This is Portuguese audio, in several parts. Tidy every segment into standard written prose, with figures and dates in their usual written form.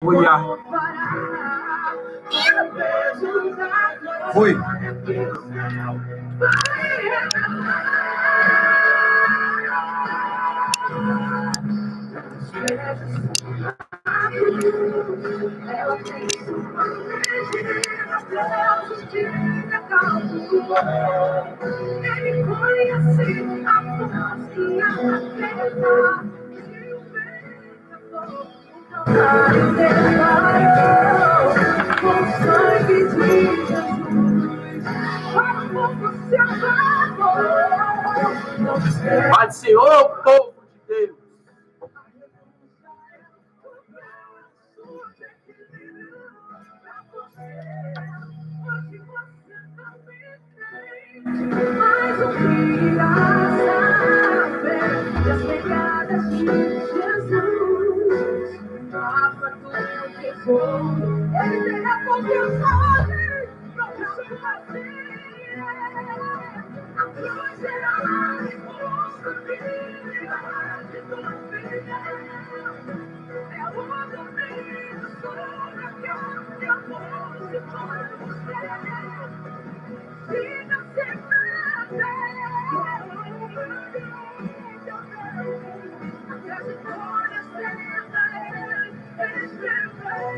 Aleluia. Fui. Ela fez uma legenda, Deus te acalmou. Ele conhece a voz e a treva, e o vento o declarou, com sangue de Jesus, como você amou. Pai do Senhor, povo de Deus. Mas eu queria saber das pegadas de Jesus, mapa do tesouro. Ele tem a confiança pra você fazer. A cruz é a resposta de tua vida. É o domínio sobre a carne, a voz de você. Fica sempre a trajetória certa ele escreveu.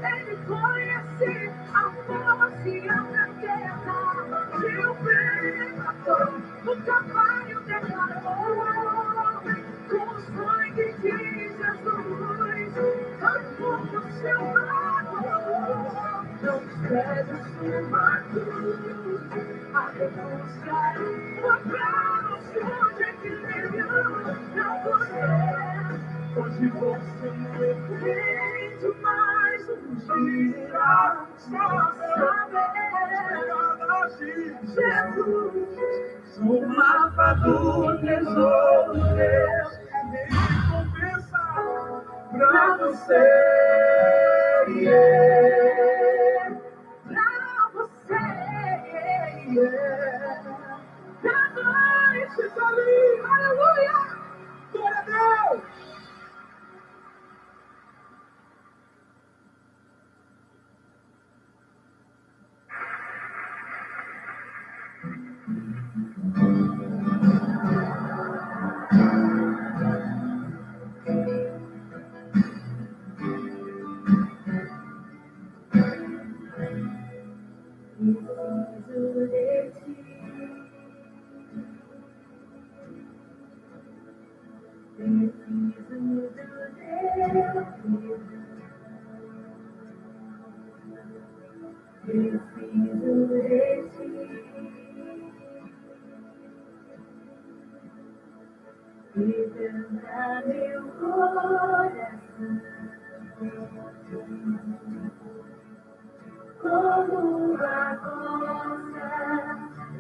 Ele conhece a face da terra, que o vento no trabalho declarou, com o sangue de Jesus, amor do seu amor. Não despreze sua cruz, a renúncia foi pra o seu equilíbrio, não você. Hoje você tem demais um dia só saber. Jesus, o mapa do tesouro Deus me recompensa pra você. Pra você. Pra nós, ali, aleluia. Glória a Deus! Preciso de ti. Preciso do teu cuidado. Preciso de ti. Quebranta meu coração. Como a costa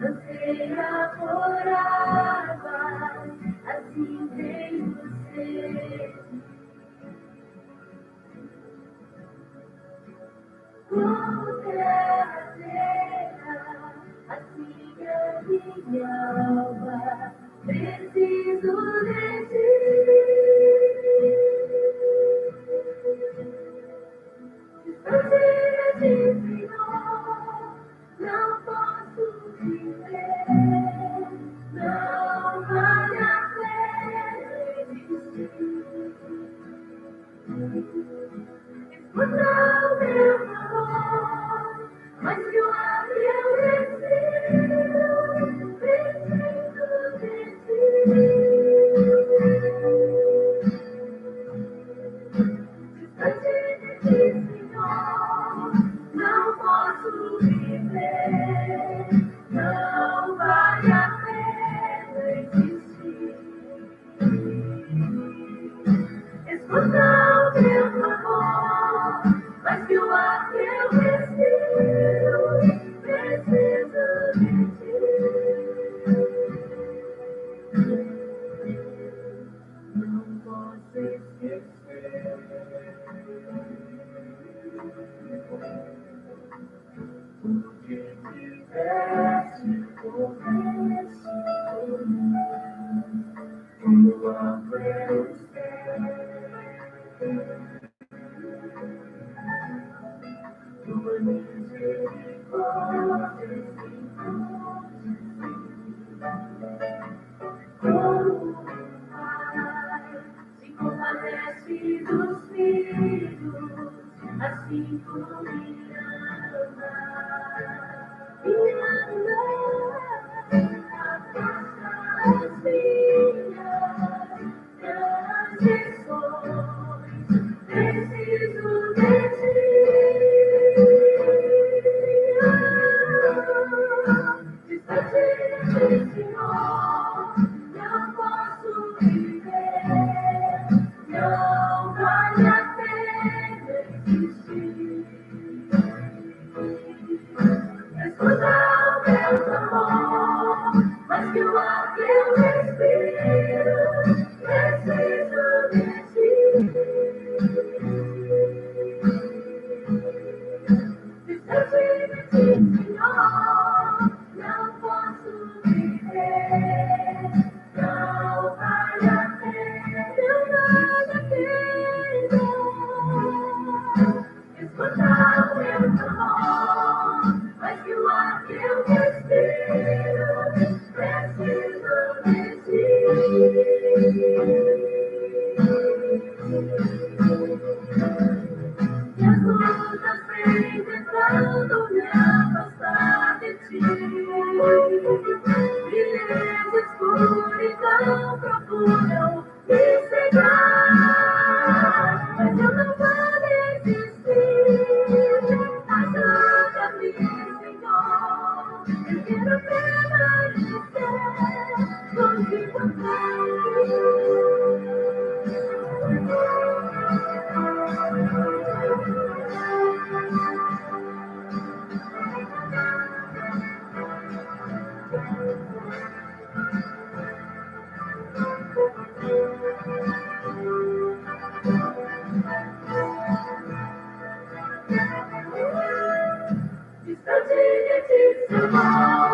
anseia por águas, assim vem você. Como terra seca, assim é minha alma, preciso de ti. Distância de Senhor, não posso viver, não vale a pena existir. Escuta o meu amor, mas que o ar eu preciso de ti. Distante de ti, Senhor, não posso viver, não vale a pena existir. Escuta o meu amor, mas que o ar que eu preciso de ti. Não posso esquecer. houvesse por mim, como algo eu sei, tua misericórdia como Pai se compadece dos filhos, assim como me ama. Me ama, afasta as minhas transgressões. Preciso de ti, distante de ti, Senhor. Não posso viver, não vale a pena existir. Escuta o meu clamor, mas que o ar que eu respiro, preciso de ti. Distante de ti, Senhor, não posso viver. Não vale a pena, não vale a pena. Escutar o meu clamor, mas que o ar que eu respiro, preciso de ti. E as lutas vêm tentando me afastar de ti. Ilhas de escuridão procuram me cegar, mas eu não vou desistir. Ajuda-me, Senhor, eu quero permanecer contigo distante de ti, Senhor,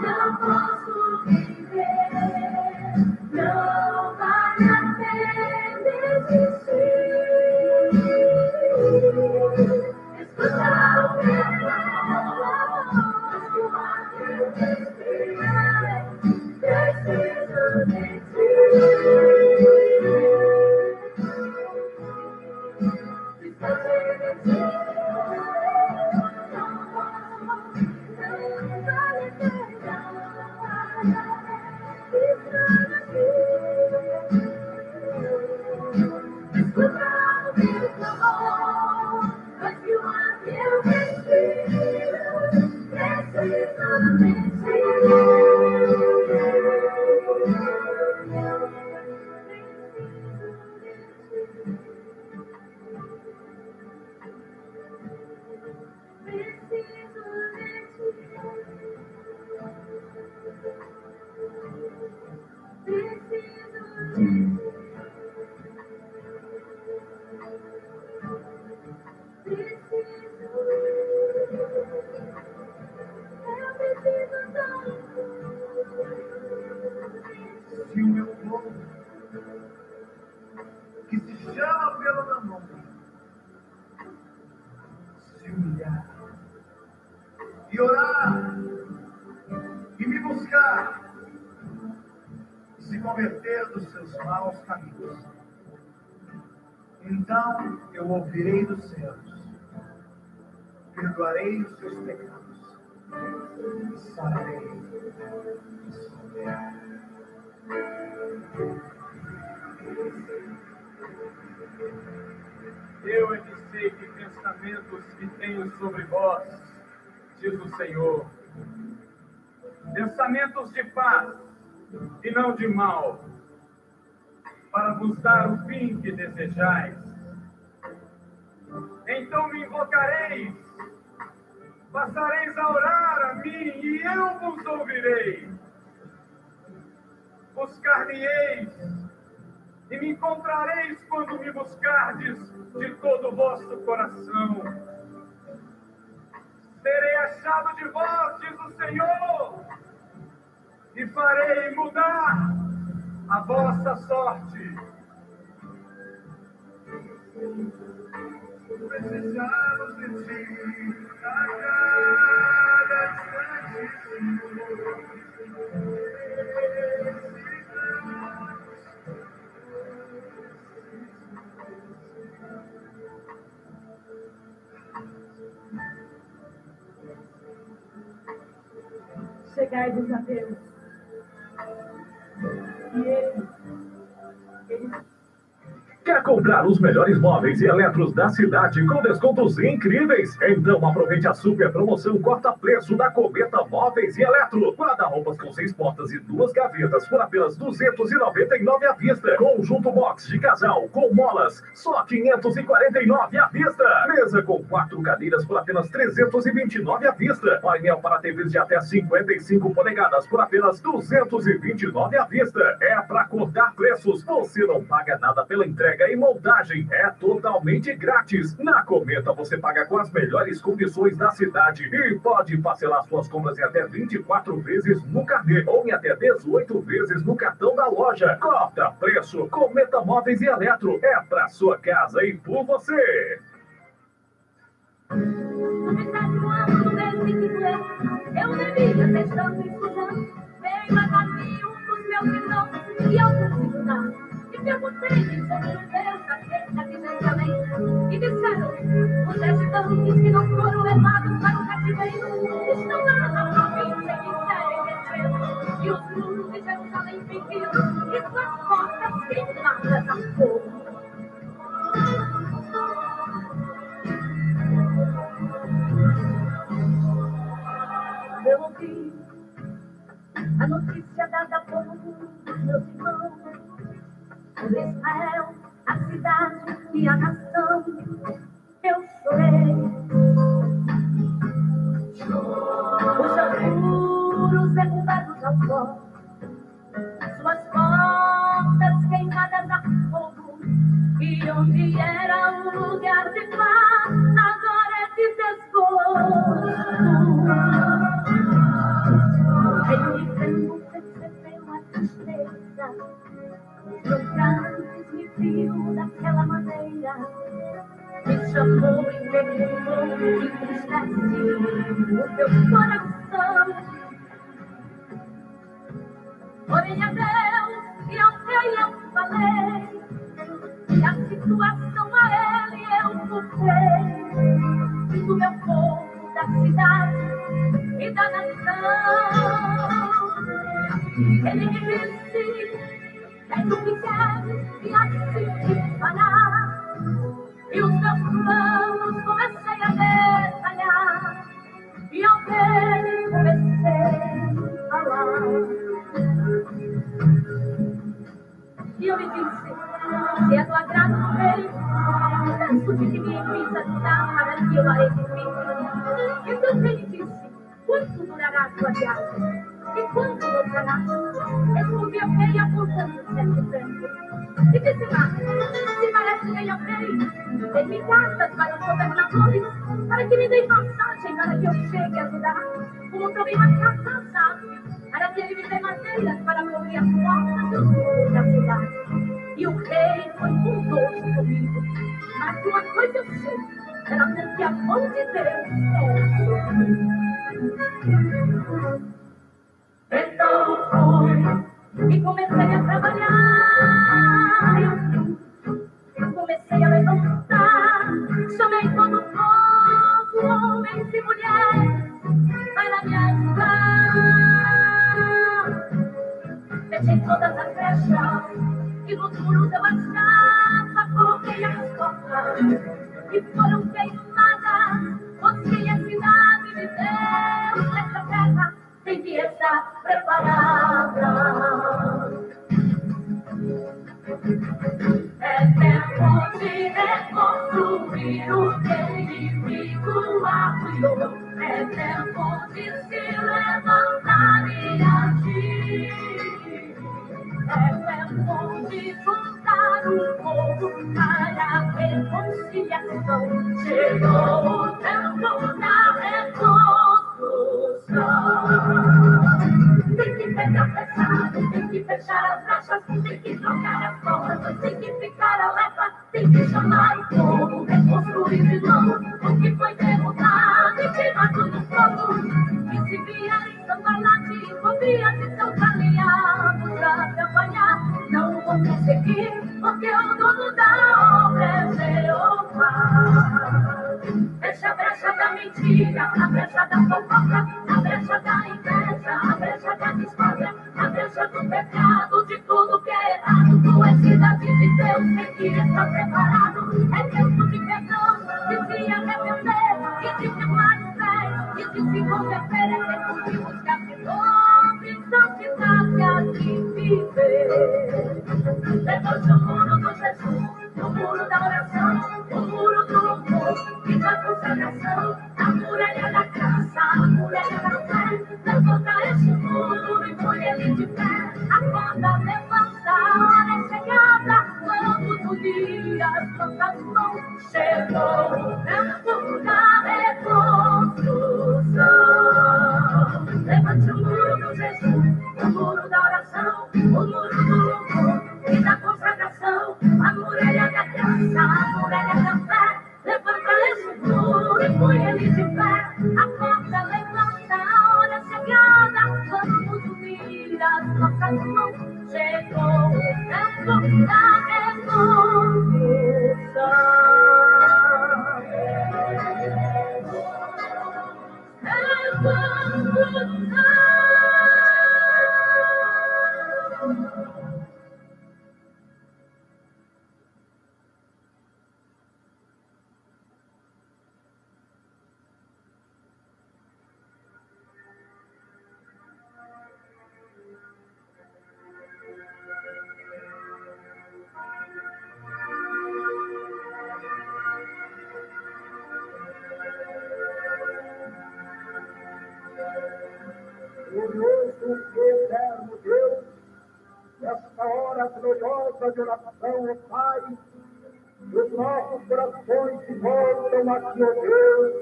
não posso viver, não vale a pena existir. Escutar o meu clamor, mas que o ar que eu respiro, preciso de ti. Distante de ti, Se o meu povo, que se chama pelo meu nome, se humilhar e orar e me buscar e se converter dos seus maus caminhos, então eu ouvirei dos céus, perdoarei os seus pecados e sararei a sua terra. Eu é que sei que pensamentos que tenho sobre vós, diz o Senhor, pensamentos de paz e não de mal, para vos dar o fim que desejais. Então me invocareis, passareis a orar a mim e eu vos ouvirei. Buscar-me-eis e me encontrareis quando me buscardes de todo o vosso coração. Serei achado despojado de vós, diz o Senhor, e farei mudar a vossa sorte. Precisamos de ti a cada instante. Chegai-vos a Deus. E Ele Quer comprar os melhores móveis e eletros da cidade com descontos incríveis? Então aproveite a super promoção corta-preço da Cometa Móveis e Eletro. Guarda-roupas com 6 portas e 2 gavetas por apenas R$ 299 à vista. Conjunto box de casal com molas, só R$ 549 à vista. Mesa com 4 cadeiras por apenas R$ 329 à vista. Painel para TVs de até 55 polegadas por apenas R$ 229 à vista. É para cortar preços. Você não paga nada pela entrega e montagem, é totalmente grátis. Na Cometa você paga com as melhores condições da cidade e pode parcelar suas compras em até 24 vezes no carnê ou em até 18 vezes no cartão da loja. Corta preço. Cometa Móveis e Eletro é pra sua casa e por você. Eu devia ter estado estudando, veio a caminho dos meus irmãos e eu fui estudar. E perguntei se o Deus aceita de Jerusalém. E disseram, os estudantes que não foram levados para o cativeiro estão lá na província que querem descer. E os muros de Jerusalém pediram e suas portas queimadas a fogo. Eu ouvi a notícia dada por meus irmãos. Por Israel, a cidade e a nação, eu chorei. Os seus muros derrubados ao pó, suas portas queimadas a fogo, e onde era um lugar de paz, agora é de desgosto. Ele mesmo percebeu a tristeza. Nunca antes me viu daquela maneira. Me chamou e perguntou que entristece o teu coração. Orei a Deus e ao que eu falei, e a situação a Ele eu contei, do meu povo, da cidade e da nação. Ele me disse: é tu que queres e assim te fará. E os meus planos comecei a detalhar, e ao ver comecei a falar. E eu lhe disse: se é do agrado do rei, peço que me envies ajudar para que eu a edifique. Então ele disse: quanto durará a tua viagem? E quando voltará? Respondi ao rei apontando certo tempo. E disse lá: se parece bem ao rei, dê-me cartas para os governadores, para que me deem passagem para que eu chegue a ajudar. Como tomei uma carta a Sabe, para que ele me dê madeiras para cobrir as portas dos muros da cidade. E o rei foi bondoso comigo. Mas uma coisa eu sei, era porque a mão de Deus era sobre mim. Então fui e comecei a trabalhar. Eu comecei a levantar, chamei todo o povo, homens e mulheres, para me ajudar. Fechei todas as brechas e nos muros eu achava, coloquei as portas e foram queimadas. Busquei a cidade de Deus nessa terra, tem que estar preparada. É tempo de reconstruir o que o inimigo arruinou. É tempo de se levantar e agir. É tempo de juntar o povo para a reconciliação. Chegou o tempo da reconstrução. tá fechado. Tem que fechar as brechas, tem que trocar as portas, tem que ficar alerta, tem que chamar o povo, reconstruir de novo o que foi derrotado e tirar tudo fogo. E se vierem sanguarate, copias e seus aliados pra trabalhar, não vão conseguir, porque o dono da obra é Jeová. Fecha a brecha da mentira, a brecha da fofoca, a brecha da inveja, a brecha da discórdia, a brecha do pecado, de tudo que é errado. Tu és cidade de Deus, tem que estar preparado. É tempo de perdão, de se arrepender, e de queimar os pés, e de se converter. É tempo de buscar de novo e santidade aqui viver. Levante o muro do jejum, o muro da oração, o muro do louvor e da consagração, a muralha da graça, a muralha da fé. Levanta este muro e põe ele de pé. Acorda, levanta, a hora é chegada. Vamos unir as nossas mãos. Chegou o tempo da reconstrução. Levante o muro do jejum, o muro da oração, o muro do louvor e da consagração, a muralha da graça, a muralha da fé. Levanta esse muro e põe ele de pé. Acorda, levanta, a hora chegada. Vamos unir as nossas mãos. Chegou o tempo da Glorioso e eterno Deus, nesta hora gloriosa de oração, ó Pai, os nossos corações se voltam a Ti, ó Deus,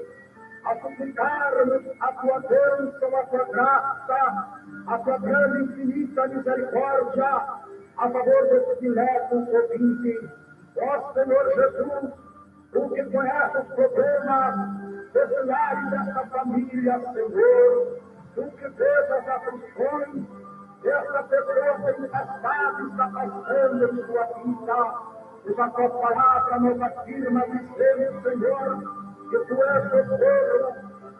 a suplicarmos a Tua bênção, a Tua graça, a Tua grande e infinita misericórdia, a favor desse dileto ouvinte. Ó Senhor Jesus, Tu que conhece os problemas desse lar e dessa família, Senhor, Tu que vês as aflições dessa pessoa que está passando em sua vida, e a Tua palavra nos afirma, dizendo, Senhor, que Tu és socorro,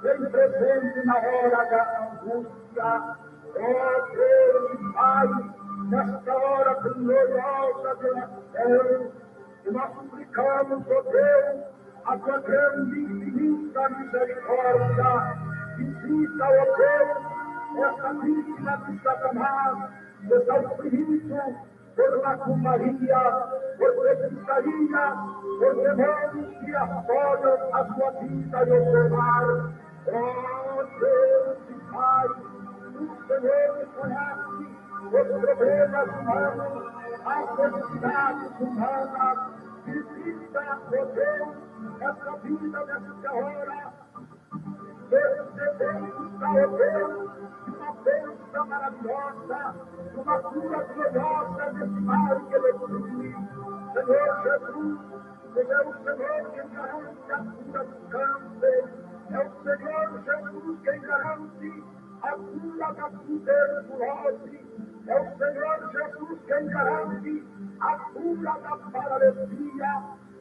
bem presente na hora da angústia. Ó Deus e Pai, nesta hora gloriosa de oração, que nós suplicamos, ó Deus, a Tua grande e infinita misericórdia. Visita, ó Deus, essa vítima de Satanás, que está oprimido por macumbaria, por feitiçaria, por demônios que assolam a sua vida e o seu lar. Ó Deus e Pai, Tu, Senhor, que conhece os problemas humanos, as necessidades humanas, visita, ó Deus, essa vida nessa hora. Recebemos, ó Deus, uma bênção maravilhosa, uma cura gloriosa desse mal que ele oprime. Senhor Jesus, é o Senhor quem garante a cura do câncer, é o Senhor Jesus quem garante a cura da tuberculose, é o Senhor Jesus quem garante a cura da paralisia,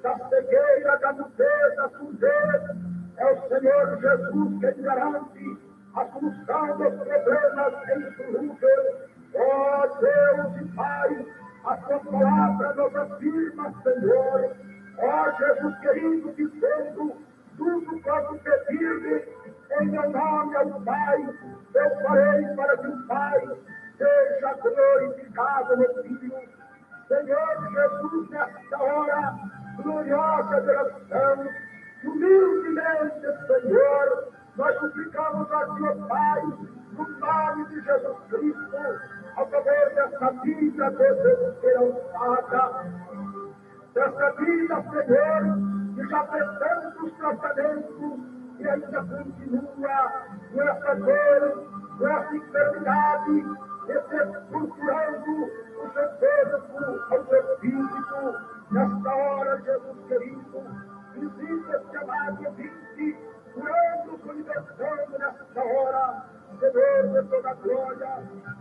da cegueira, da nudez, da surdez. É o Senhor Jesus quem garante a solução dos problemas insolúveis. Ó Deus e Pai, a Tua palavra nos afirma, Senhor. Ó Jesus querido, dizendo, tudo quanto pedir-me em meu nome ao Pai, eu farei para que o Pai seja glorificado no Filho. Senhor Jesus, nesta hora gloriosa de oração, humildemente, Senhor, nós suplicamos a Ti, Pai, no nome de Jesus Cristo, a favor dessa vida desesperançada, dessa vida, Senhor, que já fez tantos tratamentos e ainda continua com essa dor, com essa enfermidade, estruturando o seu corpo, o seu físico. Nesta hora, Jesus querido, visita este amado ouvinte, curando, libertando nesta hora. Senhor de toda glória,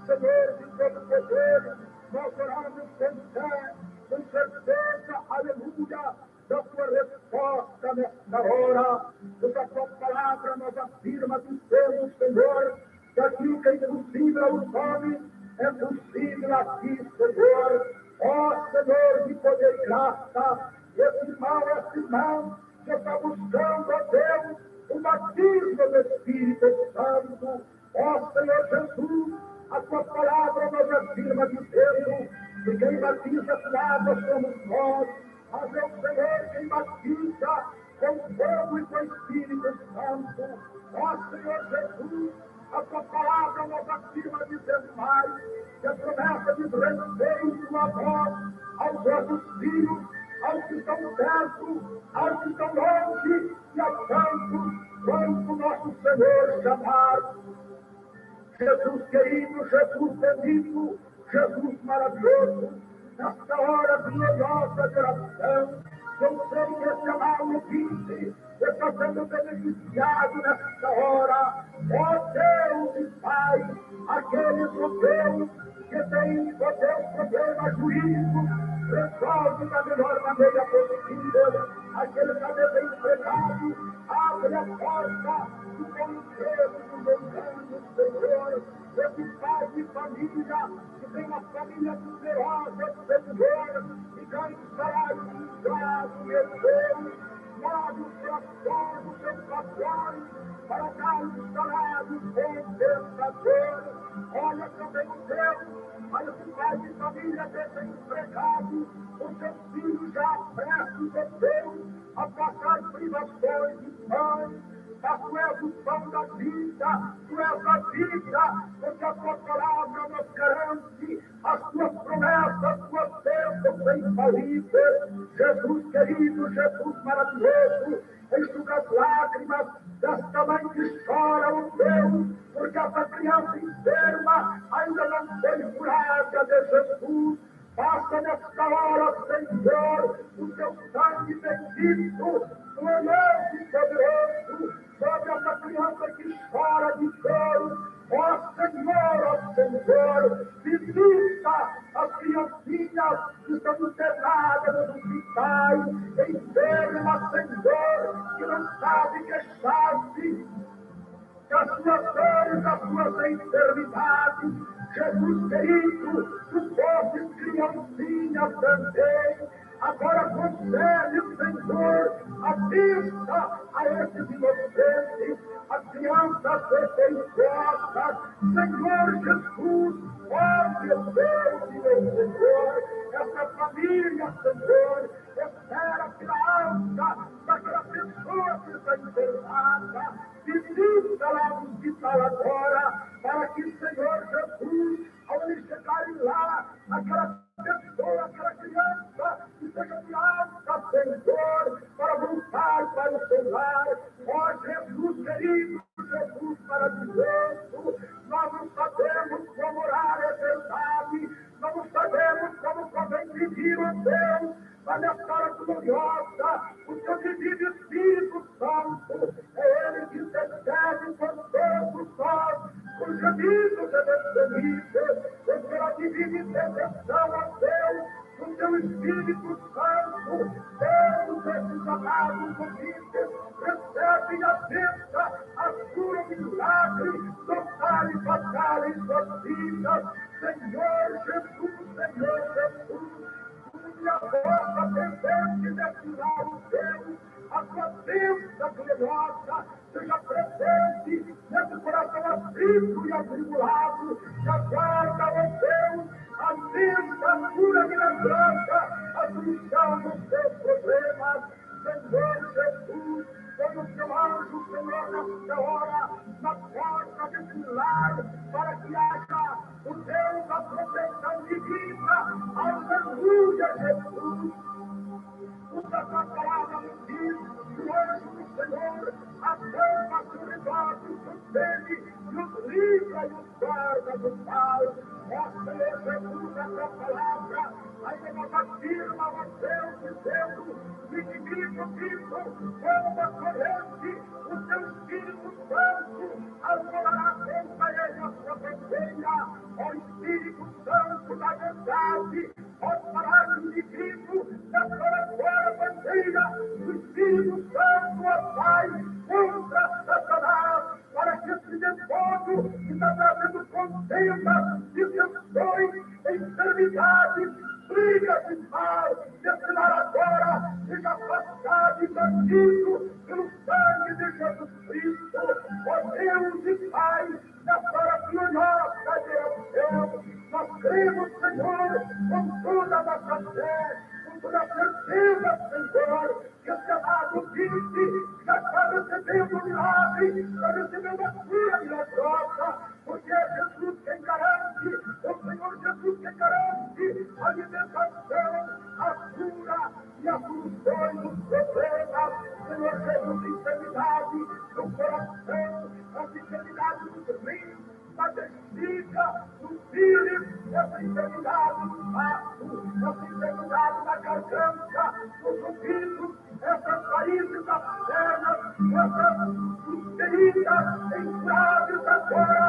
Senhor de todo poder, nós oramos com fé, com certeza, aleluia, da tua resposta nesta hora. Pois a tua palavra nos afirma, dizendo, Senhor, que aquilo que é impossível aos homens é possível a ti, Senhor. Ó Senhor de poder e graça, esse irmão que está buscando, ó Deus, o batismo do Espírito Santo. Ó Senhor Jesus, a tua palavra nos afirma, dizendo que quem batiza com água somos nós, mas é o Senhor quem batiza com fogo e com o Espírito Santo. Ó Senhor Jesus, a tua palavra nos afirma, dizendo mais, que a promessa de respeito a nós, aos nossos filhos, aos que estão perto, aos que estão longe, e a tantos quanto nosso Senhor chamar. Jesus querido, Jesus bendito, Jesus maravilhoso, nesta hora gloriosa de oração, eu sei que esse amado ouvinte está sendo beneficiado nesta hora. Ó Deus e Pai, aqueles, ó Deus, que têm, ó Deus, problemas jurídicos, resolve da melhor maneira possível. Aquele que está desempregado, abre a porta do conselho do engano, Senhor. Esse pai de família, que tem uma família numerosa, Senhor, e ganha um salário ingrato, meu Deus. Move os corações dos seus patrões para dar um salário compensador. Olha também o Deus, olha esse pai de família desempregado, os seus filhos já prestes a Deus a passar privações de pão. Mas tu és o pão da vida, tu és a vida, porque a tua palavra nos garante as tuas promessas, as tuas bênçãos infalíveis. Jesus querido, Jesus maravilhoso, enxuga as lágrimas desta mãe que chora, o Deus, porque essa criança enferma ainda não foi curada de Jesus. Passa nesta hora, Senhor, o teu sangue bendito, glorioso e poderoso, sobre essa criança que chora de dor. Ó Senhor, visita as criancinhas que estão internadas nos hospitais, enfermas, Senhor, que não sabem queixar-se das suas dores, das suas enfermidades. Jesus querido, tu fosses criancinha também. Agora concede, Senhor, a vista a esses inocentes, as crianças defeituosas. Senhor Jesus, ó meu Deus e meu Senhor, essa família, Senhor, espera pela alta daquela pessoa que está internada. Visita lá no hospital agora, para que, Senhor Jesus, ao eles chegarem lá, aquela pessoa, aquela criança, que seja de alta, Senhor, para voltar para o seu lar. Ó Jesus querido, Jesus maravilhoso, nós não sabemos como orar, é verdade, nós não sabemos como convém pedir a Deus, mas nessa hora gloriosa, o teu divino Espírito Santo, é Ele que intercede por todos nós, por gemidos destemíveis, e pela divina intervenção a Deus, o teu Espírito Santo, todos esses amados ouvintes, recebem a bênção, a cura, o milagre, total e fatal em suas vidas. Senhor Jesus, e a vossa presente nesse lar, Deus, a tua bênção gloriosa seja presente nesse coração aflito e atribulado, que aguarda, ó Deus, a bênção, a cura milagrosa, a solução dos seus problemas. Senhor Jesus, como o teu anjo, Senhor, nesta hora, na porta desse lar, para que haja o Deus da proteção divina. Aleluia, Jesus. Usa a tua palavra nos diz que o anjo do Senhor acampa ao redor dos seus bens e os livra livra e nos guarda do mal. Ó Senhor Jesus, a tua palavra ainda nos afirma, ó Deus, dizendo: o inimigo vivo, como a corrente, o teu Espírito Santo arvolará contra ele a sua bandeira. Ó Espírito Santo da verdade, pode parar o indivíduo da sua bandeira. O Espírito Santo, ó Pai, contra Satanás, para que esse demônio que está trazendo contenda, dissensões, enfermidades, brigas e mal, desse lar agora, seja afastado e banido pelo sangue de Jesus Cristo. Ó Deus e Pai, nessa hora gloriosa de Deus, nós cremos, Senhor, com toda a nossa fé, com toda a certeza, Senhor, que esse amado vive já está recebendo o milagre, está recebendo a cura milagrosa, porque é Jesus quem garante, o Senhor Jesus quem garante a alimentação, a cura e a solução dos problemas. Senhor Jesus, enfermidade do coração, as enfermidades dos rins, da bexiga, do pires, essa enfermidade do baço, essa enfermidade da garganta, dos ouvidos, essas raízes das pernas, essas feridas incuráveis agora,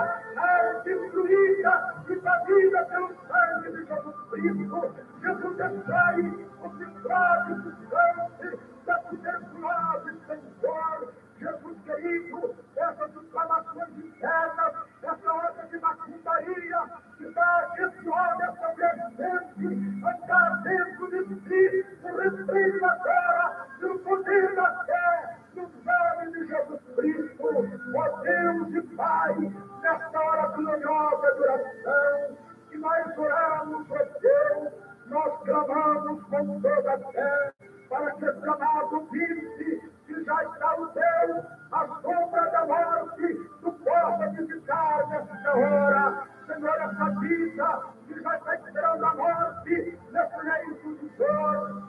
destruída e banida pelo sangue de Jesus Cristo. Jesus destrói os estragos do câncer, da tuberculose, Senhor. Jesus querido, essas inflamações internas, essa ordem de macumbaria, que dá esse ódio, essa vertente, andar dentro de si, o respeito agora, pelo poder da fé, no nome de Jesus Cristo. Ó Deus e Pai, nesta hora gloriosa de oração, que nós oramos, ó Deus, nós clamamos com toda a fé, para que esse amado vive, que já está o Deus, a sombra da morte, tu possa visitar nesta hora, Senhor, essa vida, que já está esperando a morte, nesse leito de dor.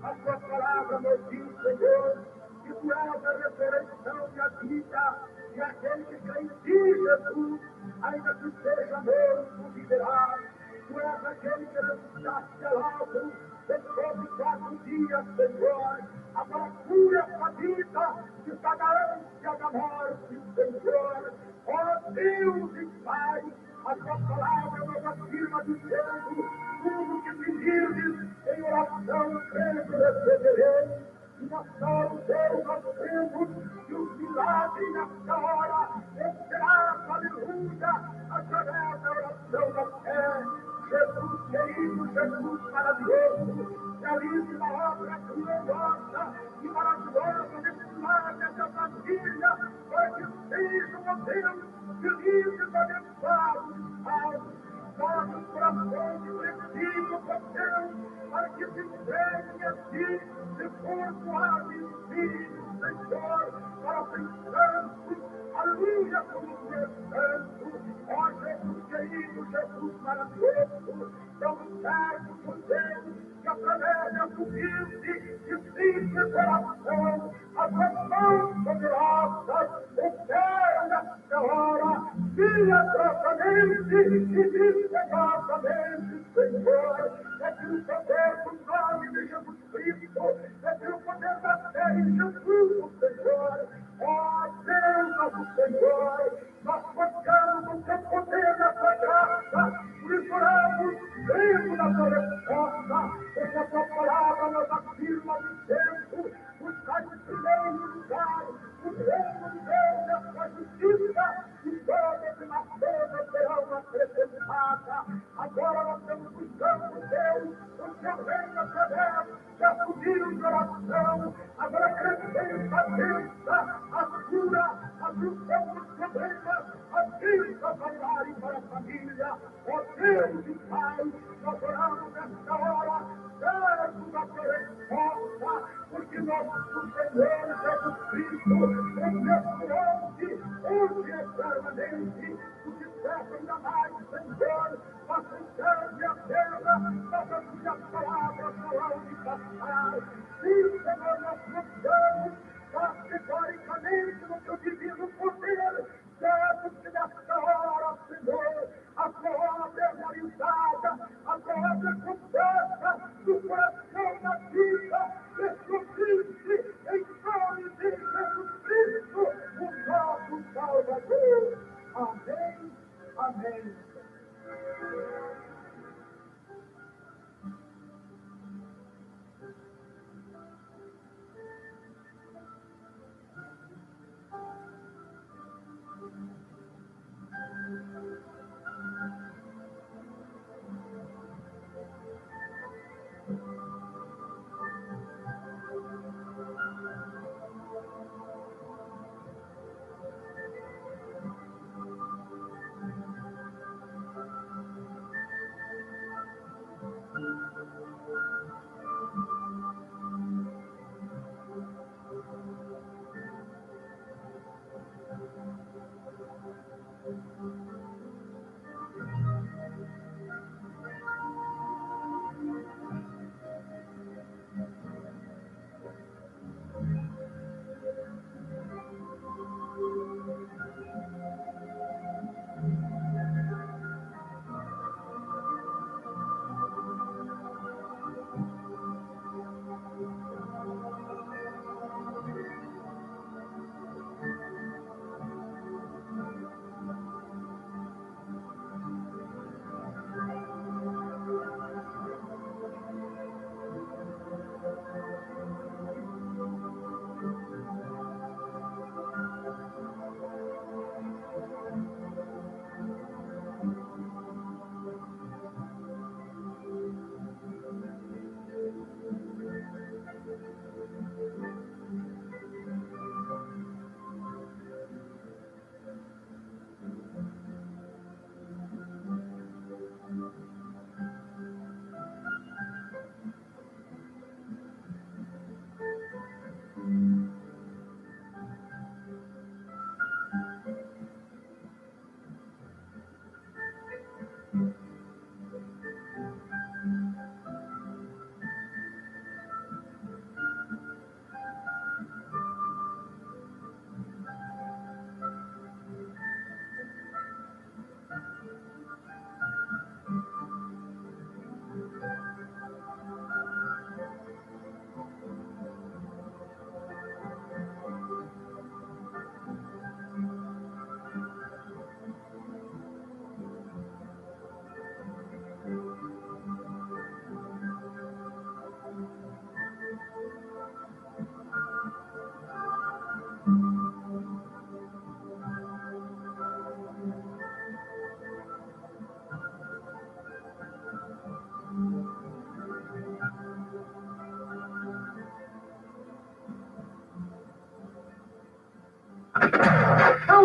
A tua palavra nos diz, Senhor, que tu és a ressurreição e a vida, e aquele que crê em ti, Jesus, ainda que seja morto, viverá. Tu és aquele que ressuscitaste a Lázaro depois de 4 dias, Senhor. Agora cura essa vida que está na ânsia da morte, Senhor. Ó Deus e Pai, a tua palavra nos afirma dizendo: tudo que pedirdes em oração, crendo, receberei. E nós somos Deus, nós cremos que os milagres nesta hora entrarão, aleluia, através da oração da fé. Jesus querido, Jesus maravilhoso, belíssima obra gloriosa e maravilhosa desse lar, dessa família, para que sejam, ó Deus, felizes, abençoados, salvos, nossos corações precisam, ó Deus, para que se entreguem a ti, de corpo, alma e espírito, Senhor, para ser santos, aleluia, como tu és santo. Ó Jesus querido, Jesus maravilhoso, estamos certos por Deus, que através dessa humilde e simples oração, as tuas mãos poderosas operam nesta hora, milagrosamente e misteriosamente, Senhor. É pelo poder do nome de Jesus Cristo, é pelo poder da fé em Jesus, Senhor. Ó Deus, nosso Senhor, nós focamos no teu poder, na tua graça, por isso oramos, crendo na tua resposta, porque a tua palavra nos afirma dizendo: buscai em primeiro lugar o reino de Deus e a sua justiça, e todas as demais coisas serão acrescentadas. Agora nós estamos buscando, Deus, o teu reino através da humilde oração. Agora acrescenta a bênção, a cura, a solução dos problemas, a bênção para o lar e para a família. Ó Deus e Pai, nós oramos nesta hora, certo da tua resposta, porque nosso Senhor Jesus Cristo, o restaurante, hoje é permanente, o que serve ainda mais, Senhor, nossa serve a terra, nossa tua palavra falar e passar. Sim, Senhor, nós confiamos categoricamente no teu divino poder, certo que nesta nosso Salvador. Amém, amém.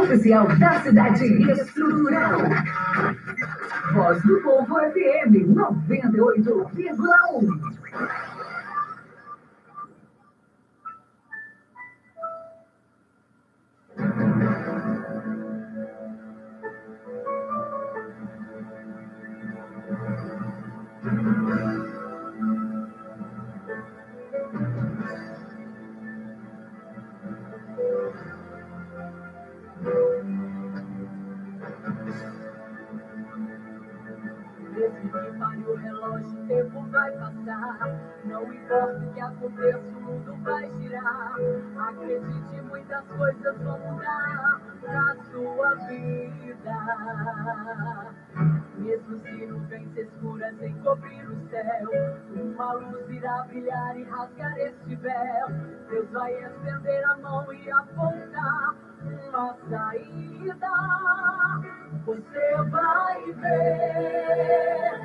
Oficial da cidade estrutural. Voz do Povo FM 98,1. Desde que pare o relógio, o tempo vai passar. Não importa o que aconteça, o mundo vai girar. Acredite, muitas coisas vão mudar na sua vida. Mesmo se nuvens escuras encobrir o céu, uma luz irá brilhar e rasgar este véu. Deus vai estender a mão e apontar uma saída. Você vai ver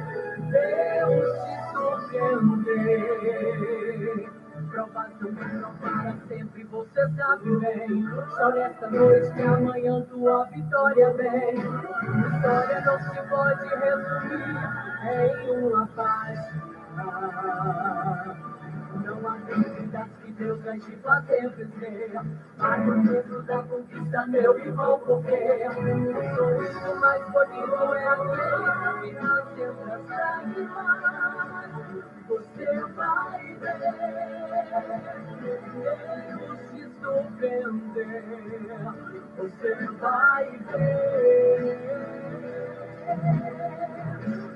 Deus te surpreender. Provação não para sempre, você sabe bem. Só nesta noite que amanhã tua vitória vem. História não se pode resumir em uma página. Não há dúvidas que Deus vai te fazer vencer. Mas o medo da conquista, meu irmão, porque o sorriso mais bonito é aquele que nasce entre as lágrimas. Você vai ver Deus te surpreender. Você vai ver.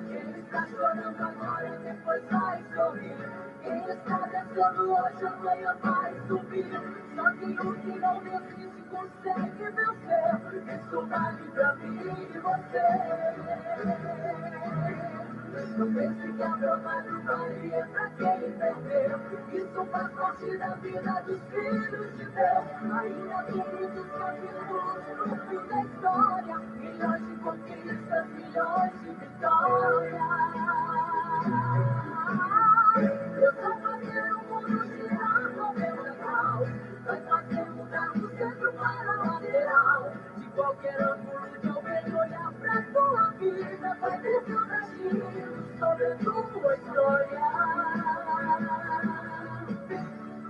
Quem está chorando agora depois vai sorrir. Quem está descendo hoje amanhã vai subir. Só que o que não desiste consegue vencer. Isso vale pra mim e você. Não pense que a prova não valia pra quem perdeu. Isso faz parte da vida dos filhos de Deus. Ainda tem muitos capítulos no fim da história. Milhões de conquistas, milhões de vitórias. Eu vou fazer o mundo girar 90 graus. Vai fazer mudar do centro para a lateral. De qualquer ângulo de alguém olhar pra tua vida, vai ter seu destino sobre a tua história.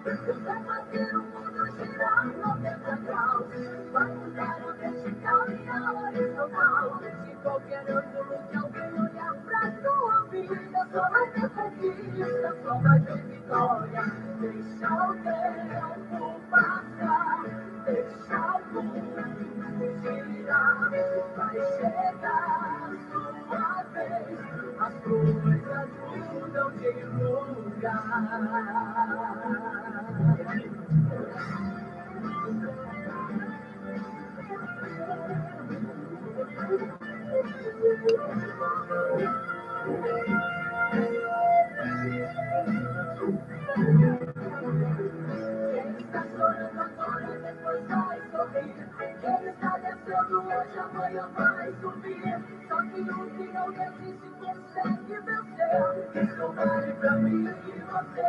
Eu vou fazer o mundo girar 90 graus. Vai mudar a vertical e a horizontal. De qualquer ângulo de alguém olhar pra tua vida, só vai ter conquista, só vai ter vitória. Deixa o tempo passar, deixa o mundo girar. Vai chegar a sua vez, as coisas mudam de lugar. Quem está chorando agora, depois vai sorrir. Quem está descendo hoje, amanhã vai subir. Só que o que não desiste consegue vencer. Isso vale pra mim e você.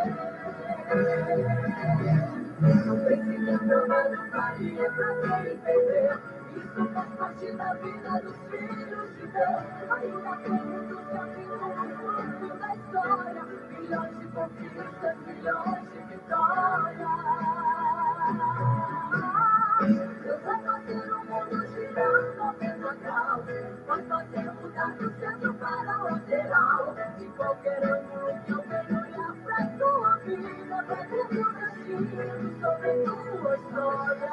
Não pense que a prova não valia pra quem entender. Isso faz parte da vida dos filhos de Deus. Ainda tem muitos capítulos no fim da história. Milhões de conquistas, milhões de vitórias. Deus vai fazer o mundo girar 90 graus. Vai fazer mudar do centro para a lateral. De qualquer ângulo que alguém olhar pra tua vida, vai ter seu destino sobre tua história.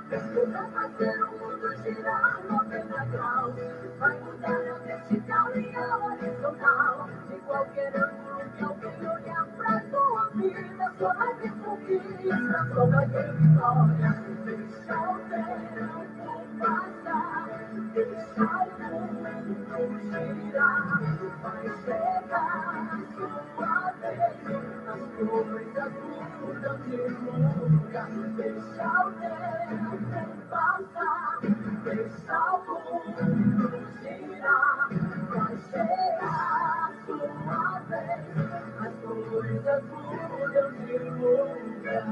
Deus vai fazer o mundo girar 90 graus. Vai mudar a vertical e a horizontal. De qualquer ângulo que alguém olhar pra tua vida, só vai ter conquista, só vai ter vitória. Deixa o tempo passar, deixa o mundo girar. Vai chegar a sua vez, as coisas mudam de lugar. Deixa o tempo passar, deixa o mundo girar. Vai chegar a sua vez, as coisas mudam de lugar.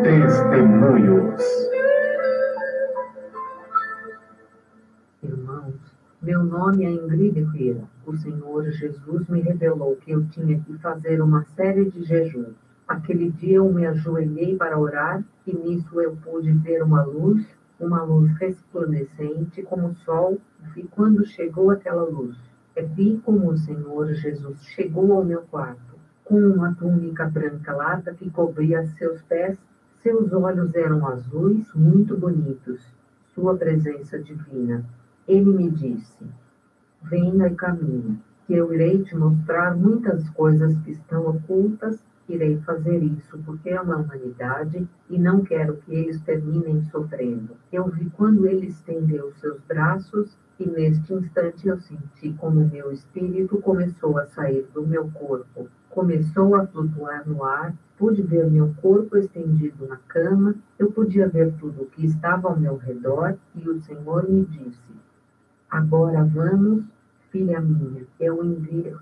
Testemunhos. Irmãos, meu nome é Ingrid Vieira. O Senhor Jesus me revelou que eu tinha que fazer uma série de jejuns. Aquele dia eu me ajoelhei para orar e nisso eu pude ver uma luz resplandecente como o sol, e quando chegou aquela luz, vi como o Senhor Jesus chegou ao meu quarto, com uma túnica branca larga que cobria seus pés. Seus olhos eram azuis, muito bonitos, sua presença divina. Ele me disse: venha e caminhe, que eu irei te mostrar muitas coisas que estão ocultas. Irei fazer isso porque amo a humanidade e não quero que eles terminem sofrendo. Eu vi quando ele estendeu seus braços e neste instante eu senti como meu espírito começou a sair do meu corpo. Começou a flutuar no ar, pude ver meu corpo estendido na cama, eu podia ver tudo o que estava ao meu redor e o Senhor me disse: agora vamos, filha minha, eu enviei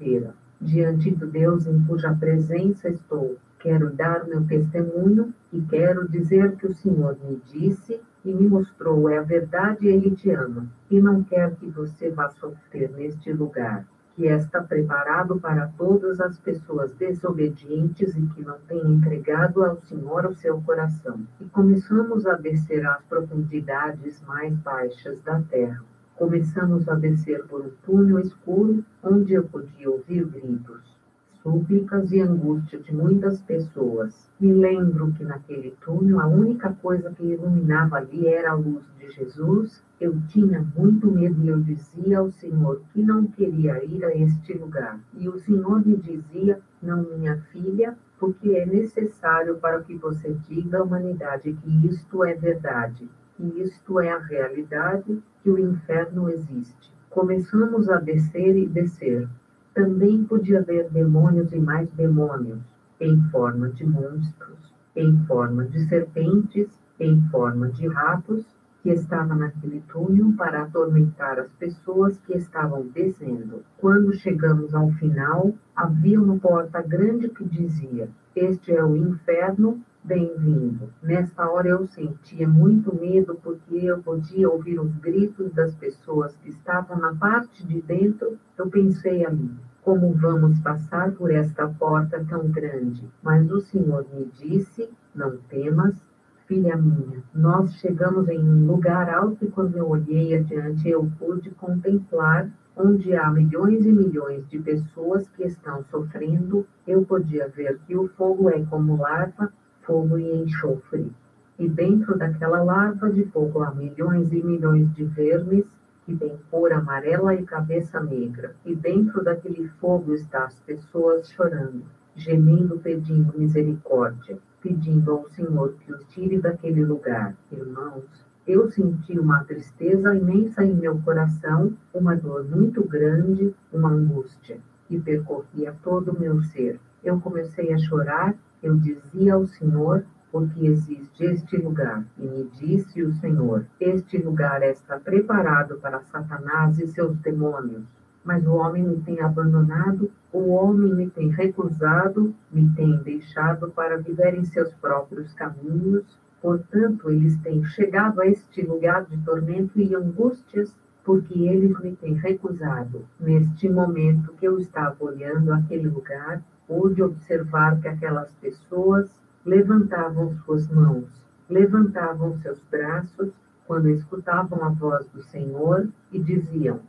diante do Deus em cuja presença estou. Quero dar meu testemunho e quero dizer que o Senhor me disse e me mostrou é a verdade, Ele te ama e não quer que você vá sofrer neste lugar, que está preparado para todas as pessoas desobedientes e que não têm entregado ao Senhor o seu coração. E começamos a descer às profundidades mais baixas da terra. Começamos a descer por um túnel escuro, onde eu podia ouvir gritos. súplicas e angústia de muitas pessoas. Me lembro que naquele túnel a única coisa que iluminava ali era a luz de Jesus. Eu tinha muito medo e eu dizia ao Senhor que não queria ir a este lugar. E o Senhor me dizia: não, minha filha, porque é necessário para que você diga à humanidade que isto é verdade, que isto é a realidade, que o inferno existe. Começamos a descer e descer. Também podia haver demônios e mais demônios, em forma de monstros, em forma de serpentes, em forma de ratos, que estavam naquele túnel para atormentar as pessoas que estavam descendo. Quando chegamos ao final, havia uma porta grande que dizia: este é o inferno, bem-vindo. Nesta hora eu sentia muito medo, porque eu podia ouvir os gritos das pessoas que estavam na parte de dentro. Eu pensei ali: como vamos passar por esta porta tão grande? Mas o Senhor me disse: não temas, filha minha. Nós chegamos em um lugar alto e quando eu olhei adiante eu pude contemplar onde há milhões e milhões de pessoas que estão sofrendo. Eu podia ver que o fogo é como lava, fogo e enxofre. E dentro daquela lava de fogo há milhões e milhões de vermes que têm cor amarela e cabeça negra. E dentro daquele fogo estão as pessoas chorando, gemendo, pedindo misericórdia, pedindo ao Senhor que os tire daquele lugar. Irmãos, eu senti uma tristeza imensa em meu coração, uma dor muito grande, uma angústia, que percorria todo o meu ser. Eu comecei a chorar, eu dizia ao Senhor: porque existe este lugar. E me disse o Senhor: este lugar está preparado para Satanás e seus demônios. Mas o homem me tem abandonado, o homem me tem recusado, me tem deixado para viver em seus próprios caminhos. Portanto, eles têm chegado a este lugar de tormento e angústias, porque eles me têm recusado. Neste momento que eu estava olhando aquele lugar, pude observar que aquelas pessoas levantavam suas mãos, levantavam seus braços, quando escutavam a voz do Senhor e diziam: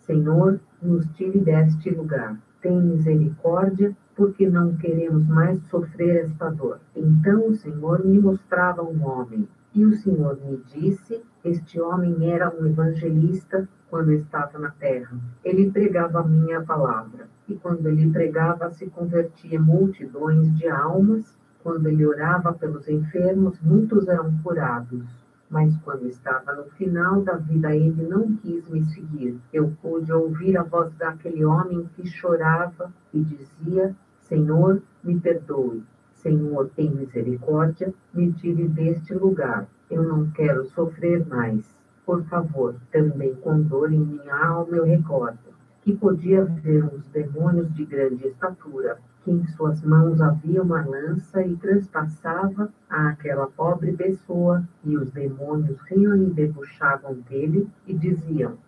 Senhor, nos tire deste lugar. Tem misericórdia, porque não queremos mais sofrer esta dor. Então o Senhor me mostrava um homem. E o Senhor me disse: este homem era um evangelista quando estava na terra. Ele pregava a minha palavra. E quando ele pregava, se convertia multidões de almas. Quando ele orava pelos enfermos, muitos eram curados. Mas quando estava no final da vida, ele não quis me seguir. Eu pude ouvir a voz daquele homem que chorava e dizia: Senhor, me perdoe. Senhor, tem misericórdia, me tire deste lugar. Eu não quero sofrer mais. Por favor. Também com dor em minha alma eu recordo que podia ver uns demônios de grande estatura, que em suas mãos havia uma lança e transpassava àquela pobre pessoa, e os demônios riam e debochavam dele e diziam: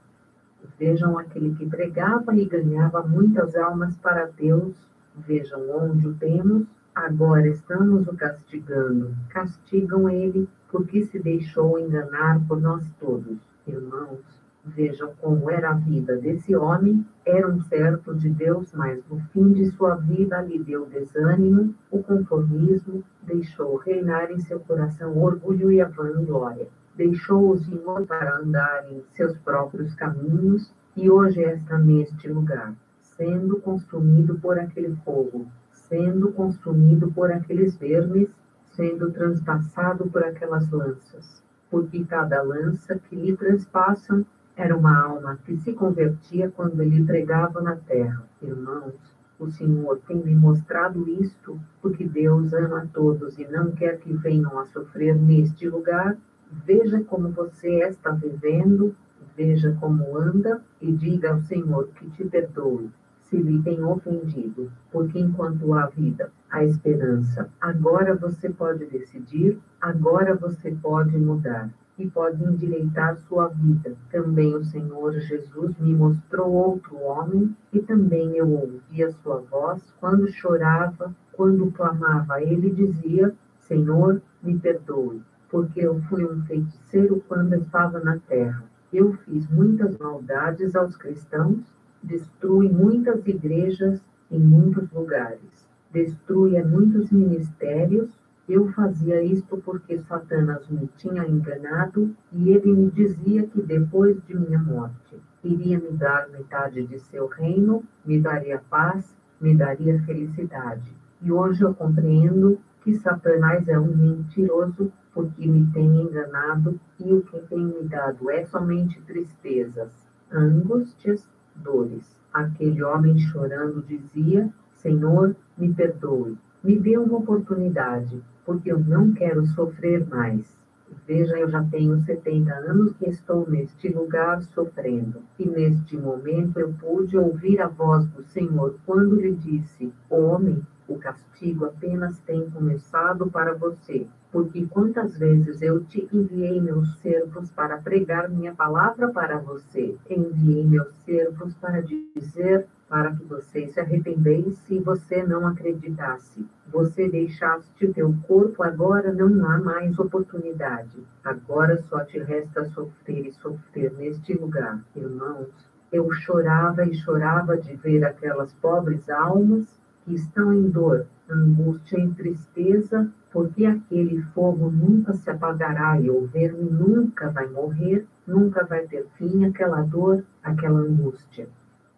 vejam aquele que pregava e ganhava muitas almas para Deus, vejam onde o temos, agora estamos o castigando. Castigam ele porque se deixou enganar por nós todos. Irmãos, vejam como era a vida desse homem. Era um servo de Deus, mas no fim de sua vida lhe deu desânimo, o conformismo, deixou reinar em seu coração o orgulho e a vanglória. Deixou o Senhor para andar em seus próprios caminhos e hoje está neste lugar, sendo consumido por aquele fogo, sendo consumido por aqueles vermes, sendo transpassado por aquelas lanças. Porque cada lança que lhe transpassam era uma alma que se convertia quando ele pregava na terra. Irmãos, o Senhor tem me mostrado isto, porque Deus ama a todos e não quer que venham a sofrer neste lugar. Veja como você está vivendo, veja como anda e diga ao Senhor que te perdoe, se lhe tem ofendido, porque enquanto há vida, há esperança. Agora você pode decidir, agora você pode mudar e pode endireitar sua vida. Também o Senhor Jesus me mostrou outro homem e também eu ouvi a sua voz quando chorava, quando clamava. Ele dizia: Senhor, me perdoe, porque eu fui um feiticeiro quando estava na terra. Eu fiz muitas maldades aos cristãos, destruí muitas igrejas, em muitos lugares. Destruía muitos ministérios. Eu fazia isto porque Satanás me tinha enganado e ele me dizia que depois de minha morte iria me dar metade de seu reino, me daria paz, me daria felicidade. E hoje eu compreendo que Satanás é um mentiroso porque me tem enganado e o que tem me dado é somente tristezas, angústias, dores. Aquele homem chorando dizia: Senhor, me perdoe, me dê uma oportunidade, porque eu não quero sofrer mais. Veja, eu já tenho 70 anos que estou neste lugar sofrendo. E neste momento eu pude ouvir a voz do Senhor quando lhe disse: Homem, o castigo apenas tem começado para você. Porque quantas vezes eu te enviei meus servos para pregar minha palavra para você. Enviei meus servos para dizer para que você se arrependesse e você não acreditasse. Você deixaste o teu corpo, agora não há mais oportunidade. Agora só te resta sofrer e sofrer neste lugar. Irmãos, eu chorava e chorava de ver aquelas pobres almas que estão em dor, angústia e tristeza, porque aquele fogo nunca se apagará e o verme nunca vai morrer, nunca vai ter fim aquela dor, aquela angústia.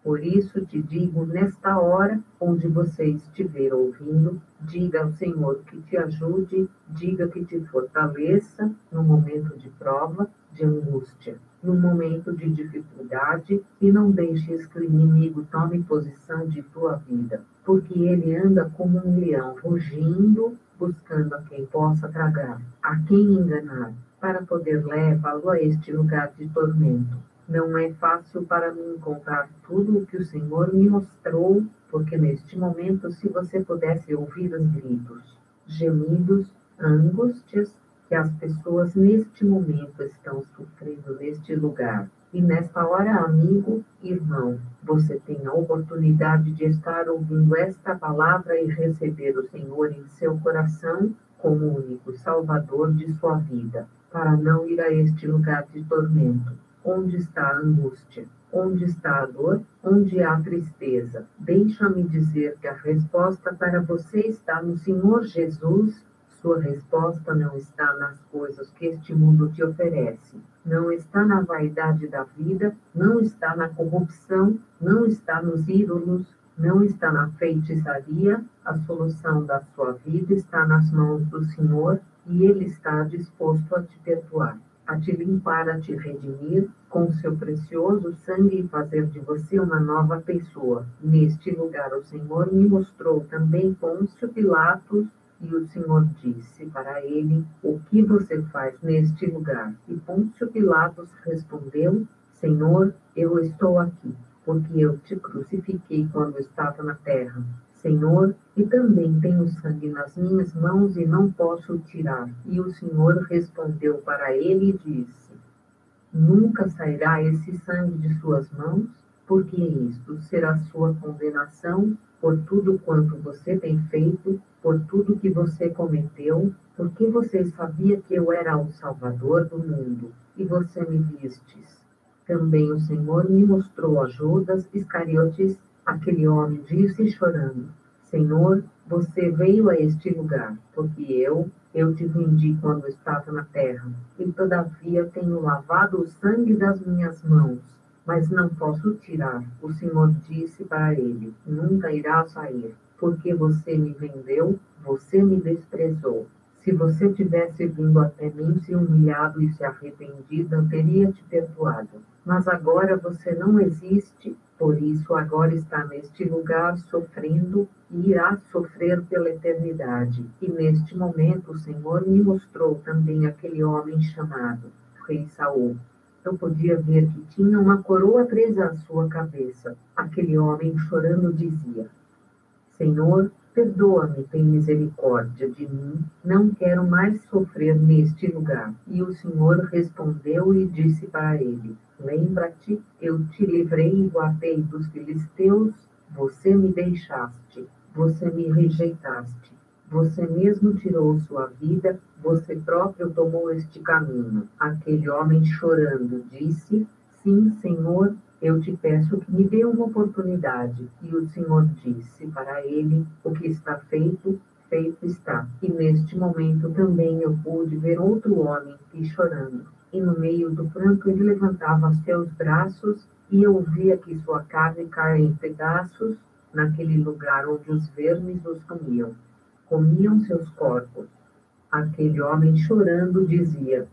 Por isso te digo, nesta hora, onde você estiver ouvindo, diga ao Senhor que te ajude, diga que te fortaleça no momento de prova, de angústia, no momento de dificuldade, e não deixes que o inimigo tome posição de tua vida, porque ele anda como um leão rugindo, buscando a quem possa tragar, a quem enganar, para poder levá-lo a este lugar de tormento. Não é fácil para mim contar tudo o que o Senhor me mostrou, porque neste momento, se você pudesse ouvir os gritos, gemidos, angústias que as pessoas neste momento estão sofrendo neste lugar. E nesta hora, amigo, irmão, você tem a oportunidade de estar ouvindo esta palavra e receber o Senhor em seu coração como o único Salvador de sua vida, para não ir a este lugar de tormento. Onde está a angústia? Onde está a dor? Onde há tristeza? Deixa-me dizer que a resposta para você está no Senhor Jesus. Sua resposta não está nas coisas que este mundo te oferece. Não está na vaidade da vida, não está na corrupção, não está nos ídolos, não está na feitiçaria. A solução da sua vida está nas mãos do Senhor e Ele está disposto a te perdoar, a te limpar, a te redimir com seu precioso sangue e fazer de você uma nova pessoa. Neste lugar o Senhor me mostrou também Pôncio Pilatos e o Senhor disse para ele: o que você faz neste lugar? E Pôncio Pilatos respondeu: Senhor, eu estou aqui, porque eu te crucifiquei quando estava na terra. Senhor, e também tenho sangue nas minhas mãos e não posso tirar. E o Senhor respondeu para ele e disse: nunca sairá esse sangue de suas mãos, porque isto será sua condenação por tudo quanto você tem feito, por tudo que você cometeu, porque você sabia que eu era o Salvador do mundo, e você me vistes. Também o Senhor me mostrou a Judas Iscariotes. Aquele homem disse chorando: Senhor, você veio a este lugar, porque eu te vendi quando estava na terra, e todavia tenho lavado o sangue das minhas mãos, mas não posso tirar. O Senhor disse para ele: nunca irá sair, porque você me vendeu, você me desprezou. Se você tivesse vindo até mim, se humilhado e se arrependido, eu teria te perdoado. Mas agora você não existe, por isso agora está neste lugar sofrendo e irá sofrer pela eternidade. E neste momento o Senhor me mostrou também aquele homem chamado Rei Saul. Eu podia ver que tinha uma coroa presa à sua cabeça. Aquele homem chorando dizia: Senhor, perdoa-me, tem misericórdia de mim, não quero mais sofrer neste lugar. E o Senhor respondeu e disse para ele: lembra-te, eu te livrei e guardei dos filisteus, você me deixaste, você me rejeitaste, você mesmo tirou sua vida, você próprio tomou este caminho. Aquele homem chorando disse: sim, Senhor, eu te peço que me dê uma oportunidade. E o Senhor disse para ele: o que está feito, feito está. E neste momento também eu pude ver outro homem aqui chorando. E no meio do pranto ele levantava seus braços e eu via que sua carne caía em pedaços naquele lugar onde os vermes os comiam seus corpos. Aquele homem chorando dizia: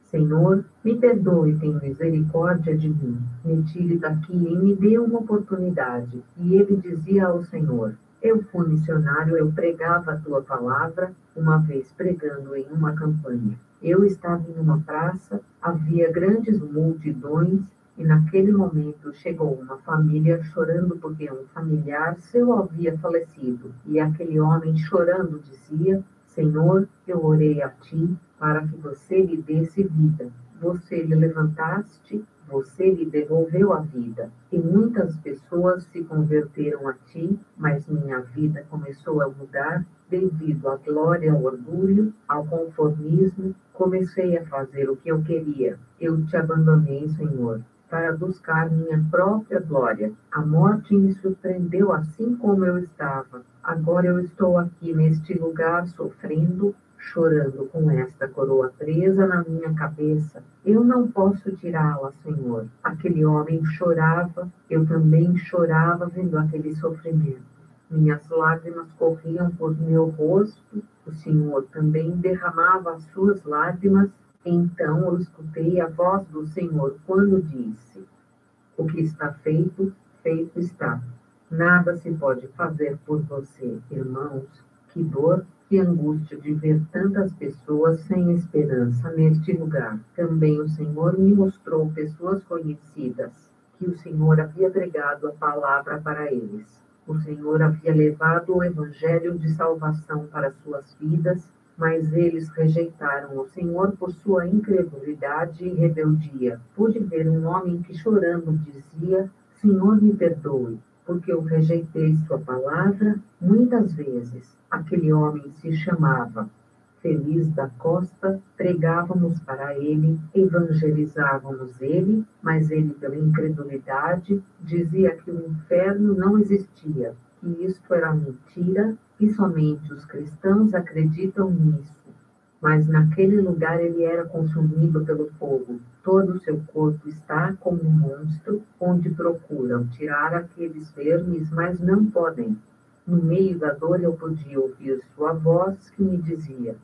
Senhor, me perdoe, tem misericórdia de mim. Me tire daqui e me dê uma oportunidade. E ele dizia ao Senhor: eu fui missionário, eu pregava a tua palavra, uma vez pregando em uma campanha. Eu estava em uma praça, havia grandes multidões, e naquele momento chegou uma família chorando porque um familiar seu havia falecido. E aquele homem chorando dizia: Senhor, eu orei a ti para que você lhe desse vida. Você lhe levantaste, você lhe devolveu a vida. E muitas pessoas se converteram a ti, mas minha vida começou a mudar devido à glória, ao orgulho, ao conformismo. Comecei a fazer o que eu queria. Eu te abandonei, Senhor, para buscar minha própria glória. A morte me surpreendeu assim como eu estava. Agora eu estou aqui neste lugar sofrendo, chorando com esta coroa presa na minha cabeça. Eu não posso tirá-la, Senhor. Aquele homem chorava, eu também chorava vendo aquele sofrimento. Minhas lágrimas corriam por meu rosto, o Senhor também derramava as suas lágrimas. Então eu escutei a voz do Senhor quando disse: o que está feito, feito está. Nada se pode fazer por você. Irmãos, que dor, que angústia de ver tantas pessoas sem esperança neste lugar. Também o Senhor me mostrou pessoas conhecidas, que o Senhor havia pregado a palavra para eles. O Senhor havia levado o evangelho de salvação para suas vidas, mas eles rejeitaram o Senhor por sua incredulidade e rebeldia. Pude ver um homem que chorando dizia: Senhor, me perdoe, porque eu rejeitei sua palavra muitas vezes. Aquele homem se chamava Feliz da Costa, pregávamos para ele, evangelizávamos ele, mas ele, pela incredulidade, dizia que o inferno não existia, que isto era mentira e somente os cristãos acreditam nisso. Mas naquele lugar ele era consumido pelo fogo. Todo o seu corpo está como um monstro, onde procuram tirar aqueles vermes, mas não podem. No meio da dor eu podia ouvir sua voz que me dizia: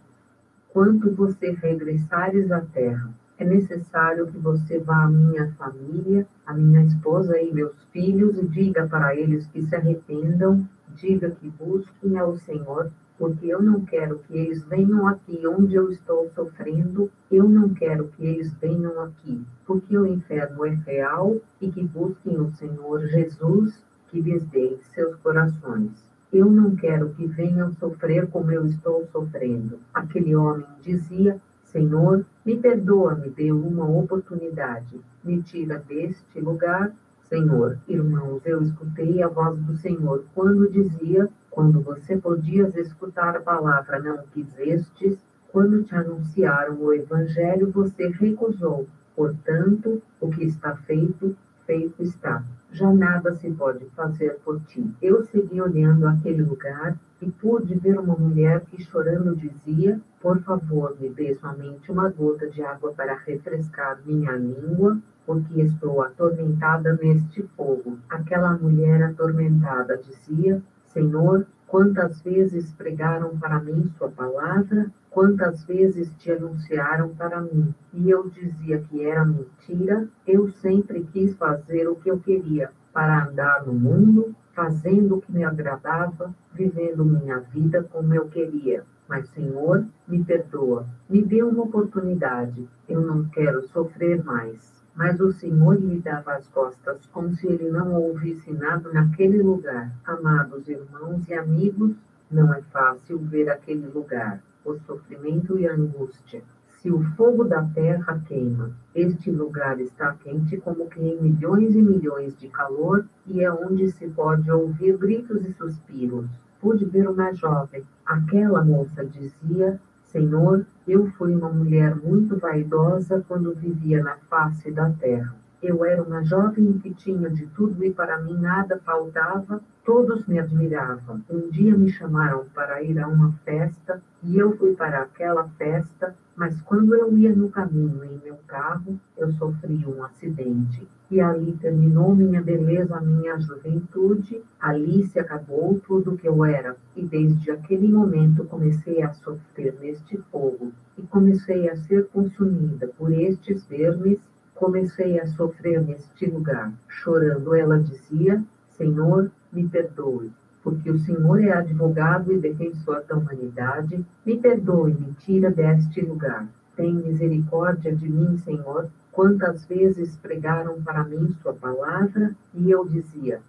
quando você regressares à terra, é necessário que você vá à minha família, à minha esposa e meus filhos, e diga para eles que se arrependam, diga que busquem ao Senhor, porque eu não quero que eles venham aqui onde eu estou sofrendo, eu não quero que eles venham aqui, porque o inferno é real, e que busquem o Senhor Jesus, que lhes dê seus corações. Eu não quero que venham sofrer como eu estou sofrendo. Aquele homem dizia: Senhor, me perdoa, me dê uma oportunidade. Me tira deste lugar, Senhor. Irmãos, eu escutei a voz do Senhor quando dizia: quando você podias escutar a palavra, não quisestes. Quando te anunciaram o evangelho, você recusou. Portanto, o que está feito, feito está. Já nada se pode fazer por ti. Eu segui olhando aquele lugar e pude ver uma mulher que chorando dizia: por favor, me dê somente uma gota de água para refrescar minha língua, porque estou atormentada neste fogo. Aquela mulher atormentada dizia: Senhor, quantas vezes pregaram para mim sua palavra? Quantas vezes te anunciaram para mim? E eu dizia que era mentira. Eu sempre quis fazer o que eu queria, para andar no mundo, fazendo o que me agradava, vivendo minha vida como eu queria. Mas, Senhor, me perdoa, me dê uma oportunidade. Eu não quero sofrer mais. Mas o Senhor lhe dava as costas, como se ele não ouvisse nada naquele lugar. Amados irmãos e amigos, não é fácil ver aquele lugar, o sofrimento e a angústia. Se o fogo da terra queima, este lugar está quente como que em milhões e milhões de calor, e é onde se pode ouvir gritos e suspiros. Pude ver uma jovem. Aquela moça dizia: Senhor, eu fui uma mulher muito vaidosa quando vivia na face da terra. Eu era uma jovem que tinha de tudo e para mim nada faltava. Todos me admiravam. Um dia me chamaram para ir a uma festa e eu fui para aquela festa, mas quando eu ia no caminho em meu carro, eu sofri um acidente. E ali terminou minha beleza, minha juventude, ali se acabou tudo que eu era. E desde aquele momento comecei a sofrer neste fogo e comecei a ser consumida por estes vermes. Comecei a sofrer neste lugar. Chorando, ela dizia: Senhor, me perdoe, porque o Senhor é advogado e defensor da humanidade. Me perdoe, me tira deste lugar. Tem misericórdia de mim, Senhor. Quantas vezes pregaram para mim sua palavra e eu dizia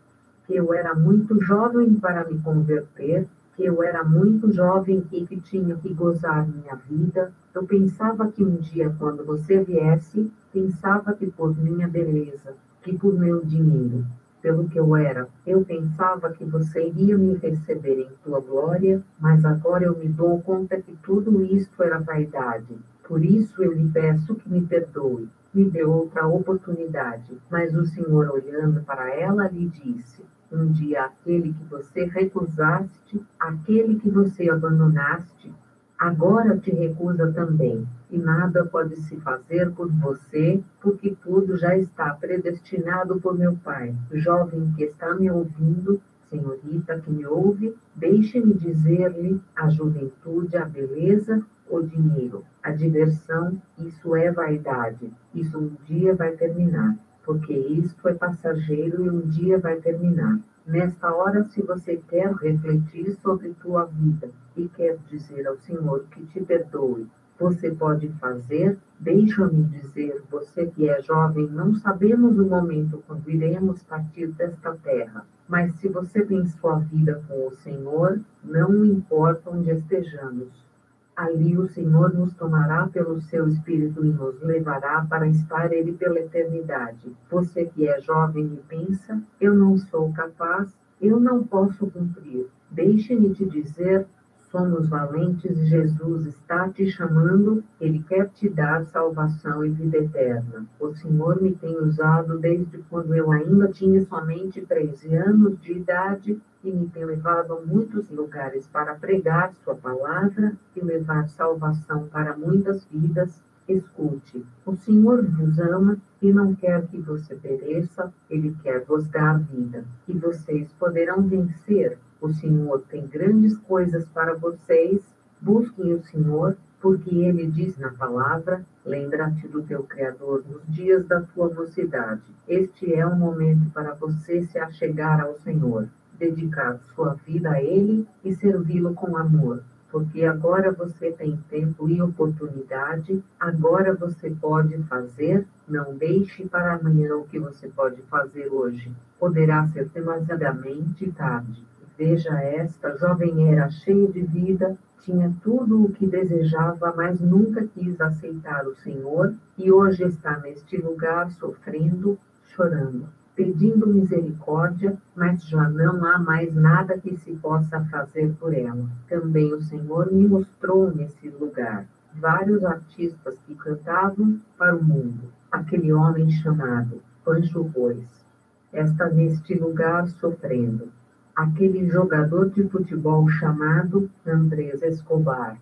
que eu era muito jovem para me converter, que eu era muito jovem e que tinha que gozar minha vida. Eu pensava que um dia, quando você viesse, pensava que por minha beleza, que por meu dinheiro, pelo que eu era, eu pensava que você iria me receber em tua glória, mas agora eu me dou conta que tudo isto era vaidade. Por isso eu lhe peço que me perdoe. Me dê outra oportunidade. Mas o Senhor, olhando para ela, lhe disse: um dia aquele que você recusaste, aquele que você abandonaste, agora te recusa também. E nada pode se fazer por você, porque tudo já está predestinado por meu Pai. Jovem que está me ouvindo, senhorita que me ouve, deixe-me dizer-lhe: a juventude, a beleza, o dinheiro, a diversão, isso é vaidade. Isso um dia vai terminar, porque isto é passageiro e um dia vai terminar. Nesta hora, se você quer refletir sobre tua vida e quer dizer ao Senhor que te perdoe, você pode fazer. Deixa-me dizer, você que é jovem, não sabemos o momento quando iremos partir desta terra. Mas se você tem sua vida com o Senhor, não importa onde estejamos. Ali o Senhor nos tomará pelo seu Espírito e nos levará para estar Ele pela eternidade. Você que é jovem e pensa: eu não sou capaz, eu não posso cumprir. Deixe-me te dizer: somos valentes e Jesus está te chamando. Ele quer te dar salvação e vida eterna. O Senhor me tem usado desde quando eu ainda tinha somente 13 anos de idade e me tem levado a muitos lugares para pregar sua palavra e levar salvação para muitas vidas. Escute, o Senhor vos ama e não quer que você pereça, Ele quer vos dar vida. E vocês poderão vencer. O Senhor tem grandes coisas para vocês. Busquem o Senhor, porque Ele diz na palavra: lembra-te do teu Criador nos dias da tua mocidade. Este é o momento para você se achegar ao Senhor, dedicar sua vida a Ele e servi-lo com amor. Porque agora você tem tempo e oportunidade, agora você pode fazer. Não deixe para amanhã o que você pode fazer hoje. Poderá ser demasiadamente tarde. Veja, esta jovem era cheia de vida, tinha tudo o que desejava, mas nunca quis aceitar o Senhor, e hoje está neste lugar sofrendo, chorando, pedindo misericórdia, mas já não há mais nada que se possa fazer por ela. Também o Senhor me mostrou nesse lugar vários artistas que cantavam para o mundo. Aquele homem chamado Pancho Ruiz está neste lugar sofrendo. Aquele jogador de futebol chamado Andrés Escobar.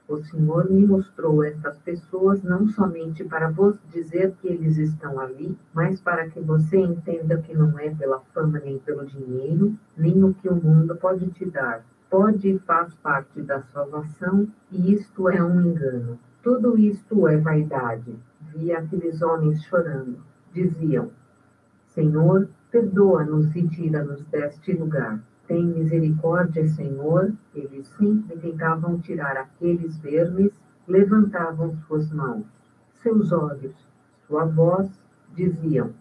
O Senhor me mostrou estas pessoas não somente para vos dizer que eles estão ali, mas para que você entenda que não é pela fama nem pelo dinheiro, nem o que o mundo pode te dar. Pode e faz parte da salvação, e isto é um engano. Tudo isto é vaidade. Vi aqueles homens chorando. Diziam: Senhor, perdoa-nos e tira-nos deste lugar. Tem misericórdia, Senhor. Eles sempre tentavam tirar aqueles vermes, levantavam suas mãos. Seus olhos, sua voz, diziam: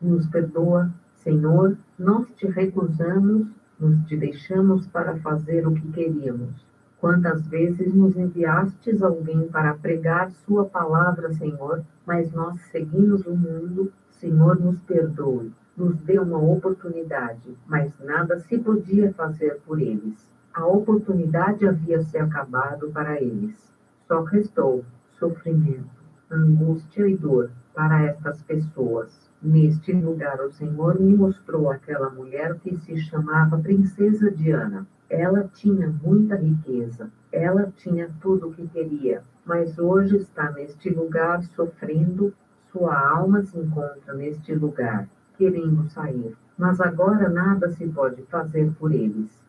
nos perdoa, Senhor, nós te recusamos, nos te deixamos para fazer o que queríamos. Quantas vezes nos enviastes alguém para pregar sua palavra, Senhor, mas nós seguimos o mundo. Senhor, nos perdoe. Nos deu uma oportunidade, mas nada se podia fazer por eles. A oportunidade havia se acabado para eles. Só restou sofrimento, angústia e dor para estas pessoas. Neste lugar, o Senhor me mostrou aquela mulher que se chamava Princesa Diana. Ela tinha muita riqueza, ela tinha tudo o que queria, mas hoje está neste lugar sofrendo. Sua alma se encontra neste lugar, querendo sair, mas agora nada se pode fazer por eles.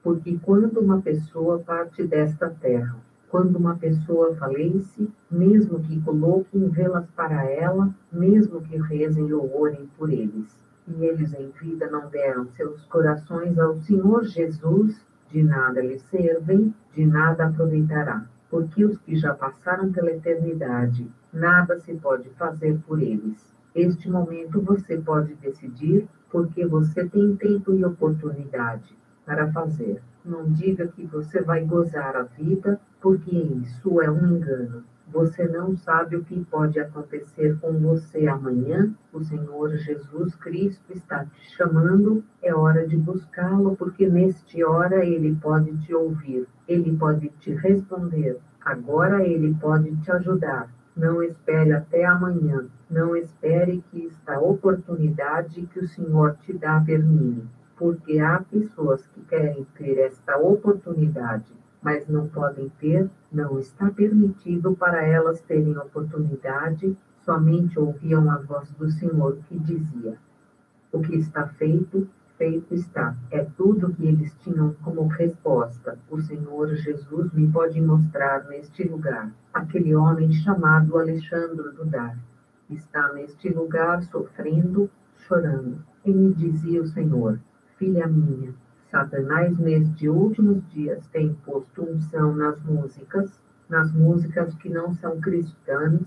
Porque quando uma pessoa parte desta terra, quando uma pessoa falece, mesmo que coloquem velas para ela, mesmo que rezem ou orem por eles, e eles em vida não deram seus corações ao Senhor Jesus, de nada lhes servem, de nada aproveitará. Porque os que já passaram pela eternidade, nada se pode fazer por eles. Este momento você pode decidir, porque você tem tempo e oportunidade para fazer. Não diga que você vai gozar a vida, porque isso é um engano. Você não sabe o que pode acontecer com você amanhã. O Senhor Jesus Cristo está te chamando. É hora de buscá-lo, porque neste hora Ele pode te ouvir. Ele pode te responder. Agora Ele pode te ajudar. Não espere até amanhã. Não espere que esta oportunidade que o Senhor te dá termine. Porque há pessoas que querem ter esta oportunidade, mas não podem ter, não está permitido para elas terem oportunidade, somente ouviam a voz do Senhor que dizia: o que está feito, feito está. É tudo que eles tinham como resposta. O Senhor Jesus me pode mostrar neste lugar. Aquele homem chamado Alexandre Dudar está neste lugar sofrendo, chorando. E me dizia o Senhor: filha minha, Satanás nestes últimos dias tem posto unção nas músicas que não são cristãs.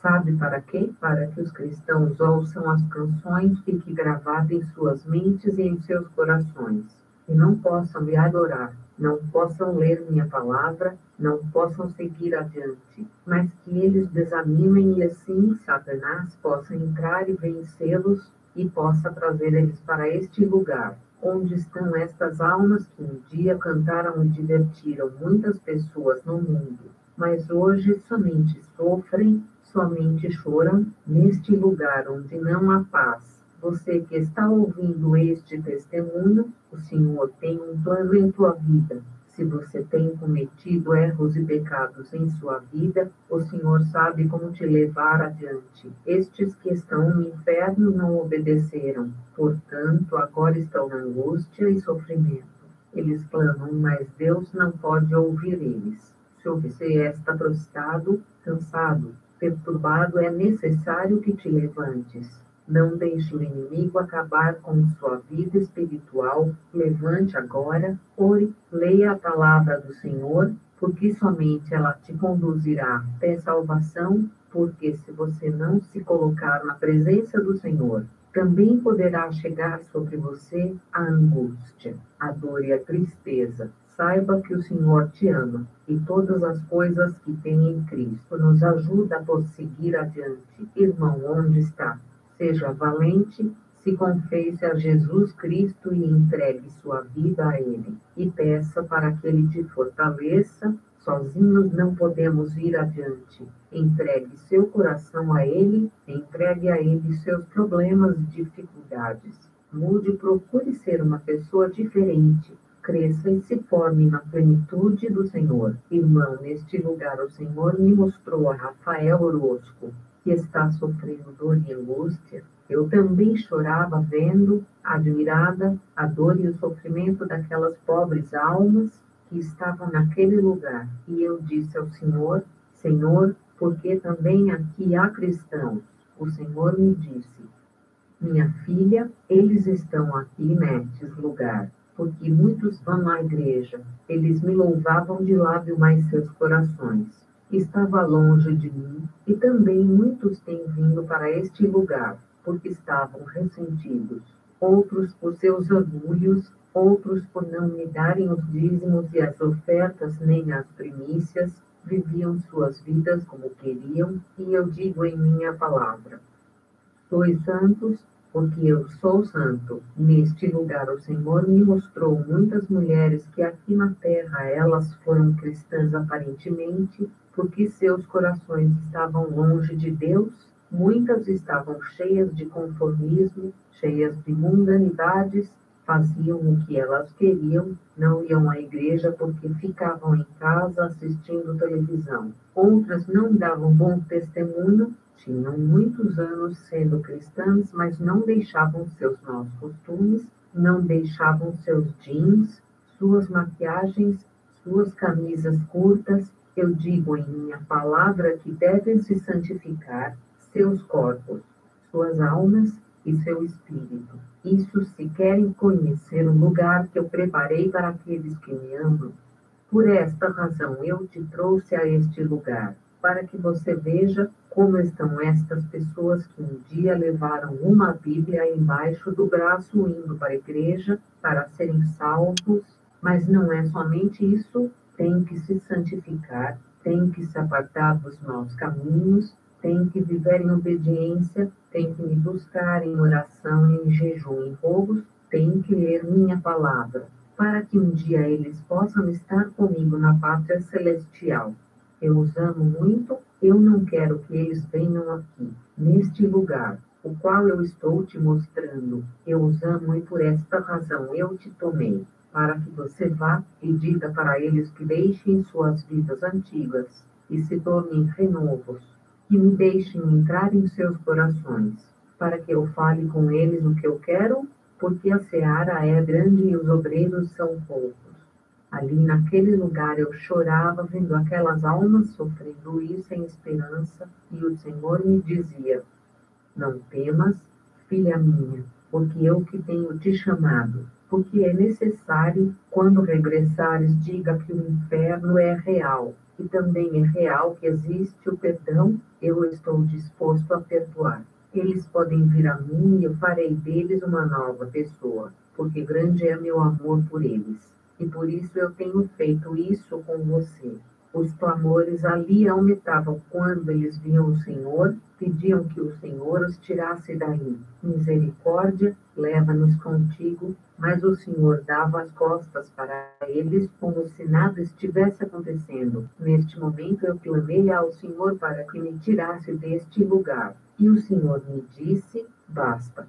Sabe para quê? Para que os cristãos ouçam as canções, fique gravado em suas mentes e em seus corações, e não possam me adorar, não possam ler minha palavra, não possam seguir adiante, mas que eles desanimem e assim Satanás possa entrar e vencê-los e possa trazer eles para este lugar. Onde estão estas almas que um dia cantaram e divertiram muitas pessoas no mundo, mas hoje somente sofrem, somente choram, neste lugar onde não há paz. Você que está ouvindo este testemunho, o Senhor tem um plano em tua vida. Se você tem cometido erros e pecados em sua vida, o Senhor sabe como te levar adiante. Estes que estão no inferno não obedeceram, portanto, agora estão na angústia e sofrimento. Eles clamam, mas Deus não pode ouvir eles. Se você está prostrado, cansado, perturbado, é necessário que te levantes. Não deixe o inimigo acabar com sua vida espiritual. Levante agora, ore, leia a palavra do Senhor, porque somente ela te conduzirá até salvação, porque se você não se colocar na presença do Senhor, também poderá chegar sobre você a angústia, a dor e a tristeza. Saiba que o Senhor te ama e todas as coisas que tem em Cristo nos ajuda a prosseguir adiante. Irmão, onde está? Seja valente, se confesse a Jesus Cristo e entregue sua vida a Ele. E peça para que Ele te fortaleça. Sozinhos não podemos ir adiante. Entregue seu coração a Ele, entregue a Ele seus problemas e dificuldades. Mude, procure ser uma pessoa diferente. Cresça e se forme na plenitude do Senhor. Irmão, neste lugar o Senhor me mostrou a Rafael Orozco, que está sofrendo dor e angústia. Eu também chorava vendo, admirada, a dor e o sofrimento daquelas pobres almas que estavam naquele lugar. E eu disse ao Senhor: Senhor, porque também aqui há cristãos. O Senhor me disse: minha filha, eles estão aqui neste lugar, porque muitos vão à igreja. Eles me louvavam de lábio, mas seus corações estava longe de mim, e também muitos têm vindo para este lugar, porque estavam ressentidos, outros por seus orgulhos, outros por não me darem os dízimos e as ofertas, nem as primícias, viviam suas vidas como queriam, e eu digo em minha palavra: sois santos, porque eu sou santo. Neste lugar o Senhor me mostrou muitas mulheres que aqui na terra elas foram cristãs aparentemente, porque seus corações estavam longe de Deus, Muitas estavam cheias de conformismo, cheias de mundanidades, faziam o que elas queriam, não iam à igreja porque ficavam em casa assistindo televisão. Outras não davam bom testemunho, tinham muitos anos sendo cristãs, mas não deixavam seus maus costumes, não deixavam seus jeans, suas maquiagens, suas camisas curtas. Eu digo em minha palavra que devem se santificar seus corpos, suas almas e seu espírito. Isso se querem conhecer o lugar que eu preparei para aqueles que me amam. Por esta razão eu te trouxe a este lugar, para que você veja como estão estas pessoas que um dia levaram uma Bíblia embaixo do braço indo para a igreja para serem salvos, mas não é somente isso, tem que se santificar, tem que se apartar dos maus caminhos, tem que viver em obediência, tem que me buscar em oração, em jejum, em rogos, tem que ler minha palavra, para que um dia eles possam estar comigo na pátria celestial. Eu os amo muito, eu não quero que eles venham aqui, neste lugar, o qual eu estou te mostrando. Eu os amo e por esta razão eu te tomei, para que você vá e diga para eles que deixem suas vidas antigas e se tornem renovos, que me deixem entrar em seus corações, para que eu fale com eles o que eu quero, porque a seara é grande e os obreiros são poucos. Ali naquele lugar eu chorava vendo aquelas almas sofrendo e sem esperança, e o Senhor me dizia: não temas, filha minha, porque eu que tenho te chamado, porque é necessário, quando regressares, diga que o inferno é real, e também é real que existe o perdão. Eu estou disposto a perdoar. Eles podem vir a mim e eu farei deles uma nova pessoa, porque grande é meu amor por eles. E por isso eu tenho feito isso com você. Os clamores ali aumentavam quando eles viam o Senhor, pediam que o Senhor os tirasse daí. Misericórdia, leva-nos contigo. Mas o Senhor dava as costas para eles como se nada estivesse acontecendo. Neste momento eu clamei ao Senhor para que me tirasse deste lugar. E o Senhor me disse: basta.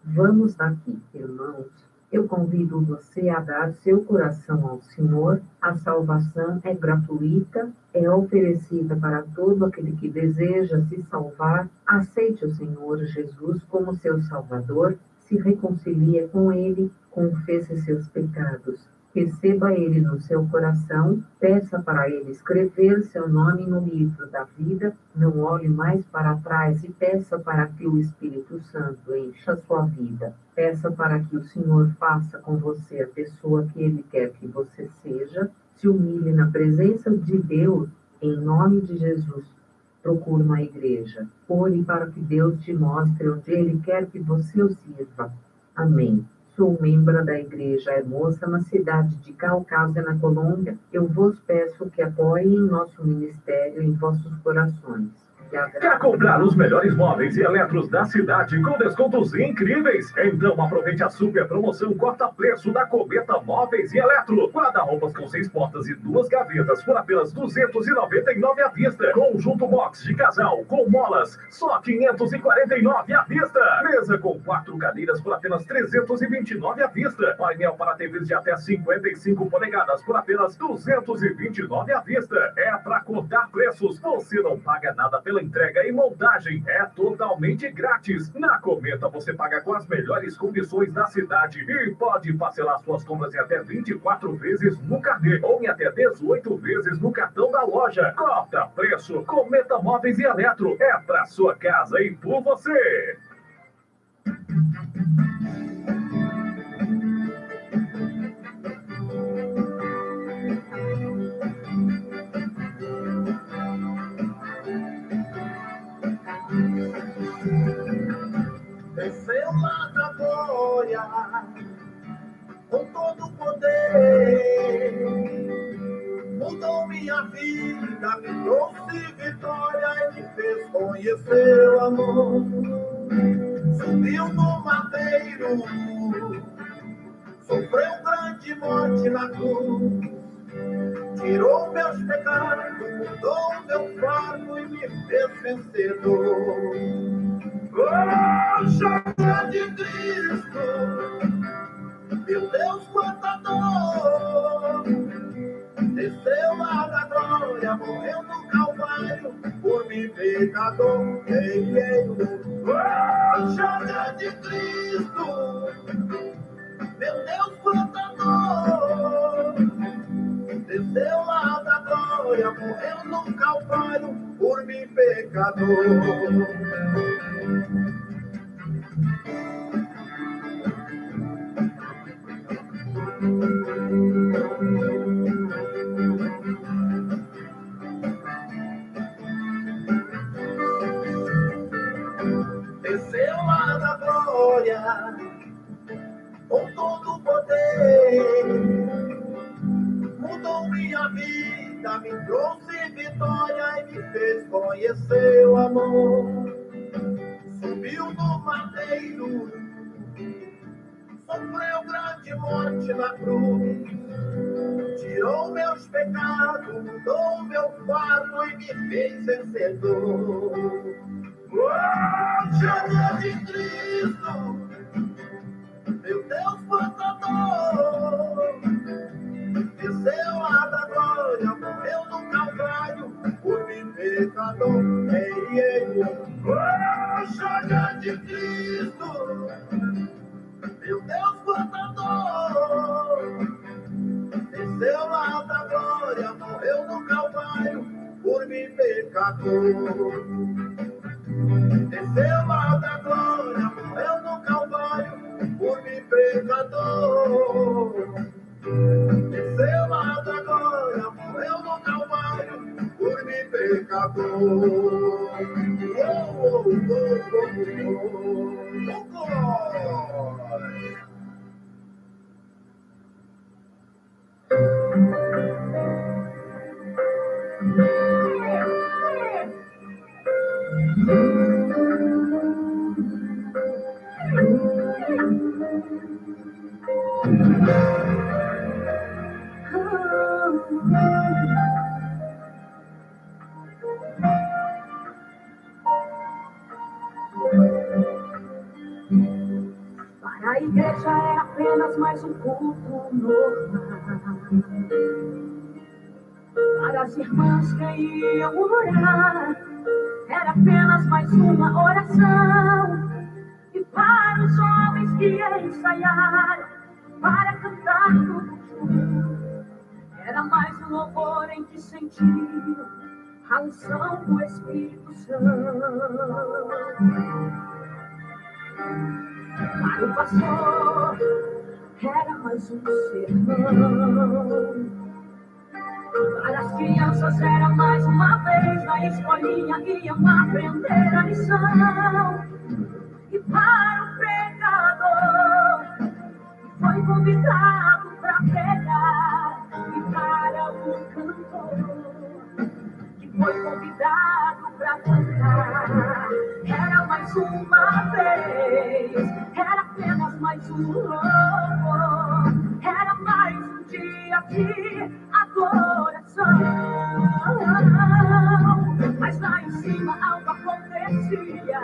Vamos daqui, irmãos. Eu convido você a dar seu coração ao Senhor. A salvação é gratuita, é oferecida para todo aquele que deseja se salvar. Aceite o Senhor Jesus como seu Salvador, se reconcilie com Ele, confesse seus pecados. Receba Ele no seu coração, peça para Ele escrever seu nome no livro da vida, não olhe mais para trás e peça para que o Espírito Santo encha sua vida. Peça para que o Senhor faça com você a pessoa que Ele quer que você seja. Se humilhe na presença de Deus, em nome de Jesus. Procure uma igreja. Ore para que Deus te mostre onde Ele quer que você o sirva. Amém. Sou membro da Igreja Hermosa na cidade de Caucásia, na Colômbia. Eu vos peço que apoiem nosso ministério em vossos corações. Quer comprar os melhores móveis e eletros da cidade com descontos incríveis? Então aproveite a super promoção corta-preço da Cometa Móveis e Eletro. Guarda-roupas com 6 portas e 2 gavetas por apenas R$ 299 à vista. Conjunto box de casal com molas, só R$ 549 à vista. Mesa com 4 cadeiras por apenas R$ 329 à vista. Painel para TVs de até 55 polegadas por apenas R$ 229 à vista. É para cortar preços. Você não paga nada pela entrega e montagem, é totalmente grátis. Na Cometa você paga com as melhores condições da cidade e pode parcelar suas compras em até 24 vezes no carnê ou em até 18 vezes no cartão da loja. Corta preço, Cometa Móveis e Eletro, é pra sua casa e por você. Desceu lá da glória com todo o poder, mudou minha vida, me trouxe vitória e me fez conhecer o amor. Subiu no madeiro, sofreu grande morte na cruz, tirou meus pecados, mudou meu fardo e me fez vencedor. Oh, chama de Cristo, meu Deus, quanta dor. Desceu lá da glória, morreu no Calvário, por mim pecador. Ei, ei, oh, chama de Cristo, meu Deus, quanta dor. Desceu lá da glória, morreu no Calvário, por mim pecador. Desceu lá da glória, com todo o poder, mudou minha vida, me trouxe vitória e me fez conhecer o amor. Subiu no madeiro, sofreu grande morte na cruz, tirou meus pecados, mudou meu fardo e me fez vencedor. Oh, chama de Cristo, meu Deus, quanta dor. Desceu lá da glória, morreu no Calvário, por mim pecador. Ei, ei, oh, chama de Cristo, meu Deus, quanta dor. Desceu lá da glória, morreu no Calvário, por mim pecador. Desceu lá da glória, morreu no Calvário, por mim pecador. Desceu lá da glória, morreu no Calvário, por mim pecador. Oh, oh, oh, oh, oh, oh. Para a igreja é apenas mais um culto normal. Para as irmãs que iam orar, era apenas mais uma oração. E para os jovens que ensaiaram para cantar tudo junto, era mais um louvor em que sentiam a unção do Espírito Santo. Para o pastor era mais um sermão. Para as crianças era mais uma vez na escolinha iam aprender a lição. E para o pecador que foi convidado para pregar, e para o cantor que foi convidado para cantar, era mais uma vez, era apenas mais um louvor, era mais um dia de adoração. Mas lá em cima algo acontecia,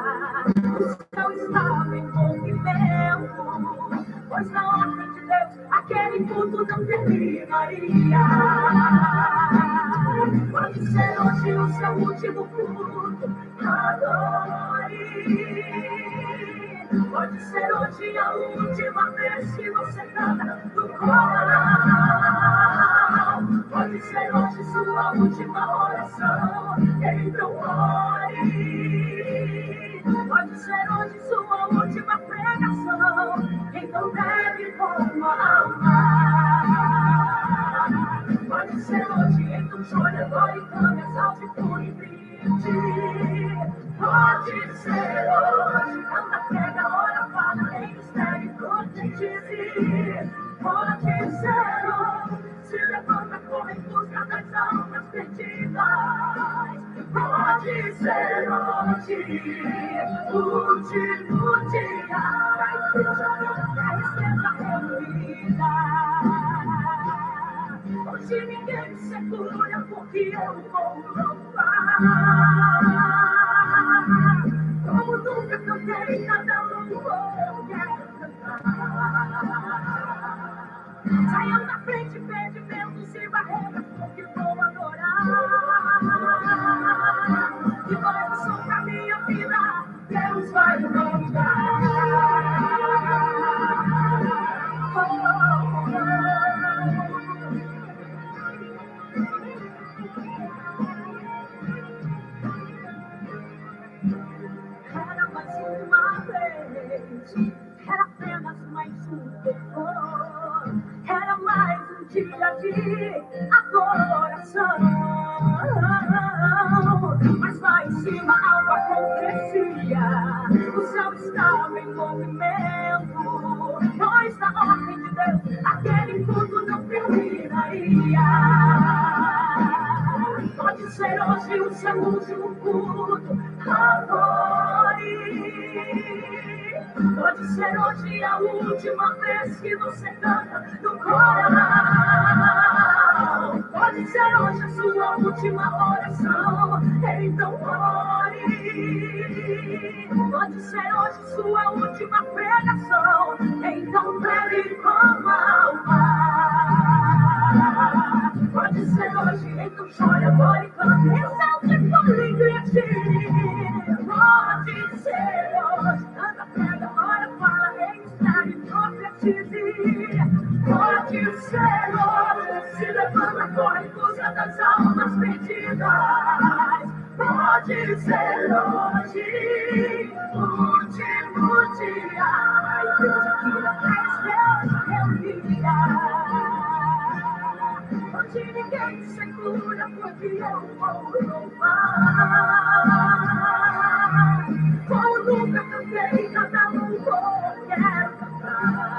o céu estava em movimento, pois na ordem de Deus aquele culto não terminaria. Pode ser hoje o seu último culto, adore. Pode ser hoje a última vez que você canta no coral. Pode ser hoje sua última oração, então ore. Pode ser hoje sua última pregação, então bebe com a alma. Pode ser hoje, então chore, adore, clame, exalte, pure, brinde. Pode ser hoje, canta, prega, ora, fala, em mistério, profetize. Pode ser hoje, se levanta, corre em busca das almas perdidas. Pode ser hoje, o último dia, a igreja toda esteja reunida. Hoje ninguém me segura porque eu vou louvar. Como nunca cantei, cada um eu quero cantar. Saiam da frente, impedimentos e barreiras, porque vou adorar. E voz som pra minha vida, Deus vai mandar. Era mais uma vez, era apenas mais um decor, era mais um dia de adoração. Mas lá em cima algo acontecia, o céu estava em movimento, pois na ordem de Deus aquele culto não terminaria. Pode ser hoje o seu último culto, adore. Pode ser hoje a última vez que você canta no coral. Pode ser hoje a sua última oração, então ore. Pode ser hoje sua última pregação, então pregue com alma. Pode ser hoje, então chore, adore e cante, exalte com alegria e atire. Pode ser hoje, canta, prega, ora, fala, registra e profetize. Pode ser hoje, se levanta, corre, busca das almas perdidas. Pode ser hoje, o último dia, a igreja aqui na terra reunida. Hoje ninguém me segura porque eu vou louvar. Como nunca cantei, cada um quero cantar.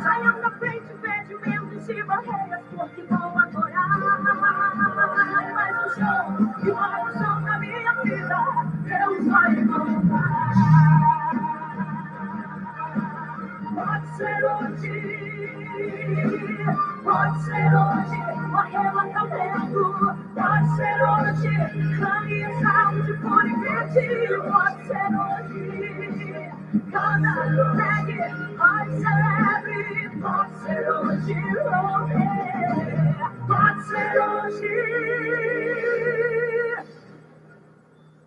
Saiam da frente, impedimentos e barreiras, porque vão adorar. Mais um som e uma emoção na minha vida, Deus vai mandar. Pode ser hoje o arrebatamento. Pode ser hoje, clame, exalte, pure e grite. Pode ser hoje, canta, pregue, pode ser leve. Pode ser hoje, louve. Pode ser hoje,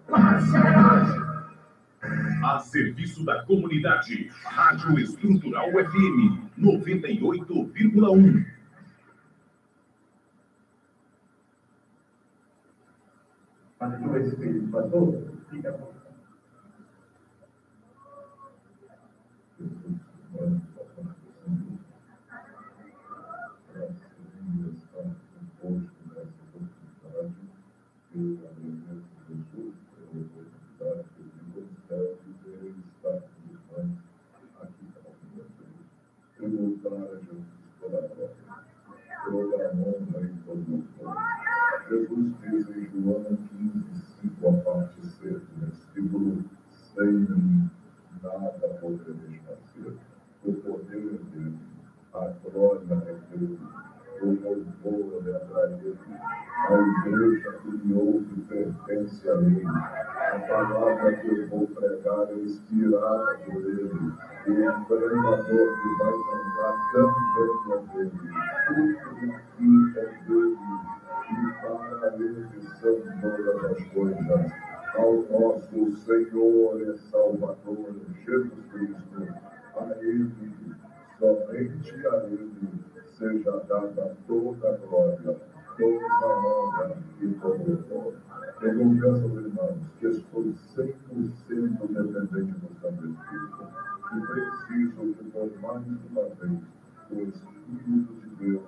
pode ser hoje. A serviço da comunidade, Rádio Estrutural FM 98,1. Mas o Espírito passou, fica bom. Jesus diz em João 15:5, a parte C, versículo 6, nada podereis fazer. O poder é dele, a glória é dele, o louvor é para ele. A igreja que me ouve pertence a ele. A palavra que eu vou pregar é inspirada por ele. O empreendedor que vai cantar também é dele. Tudo aqui é dele. E para ele são todas as coisas. Ao nosso Senhor e Salvador Jesus Cristo, a ele, somente a ele, seja dada toda a glória, toda a honra e todo o louvor. Eu confesso aos irmãos que estou 100% dependente do Santo Espírito e preciso que por mais uma vez o Espírito de Deus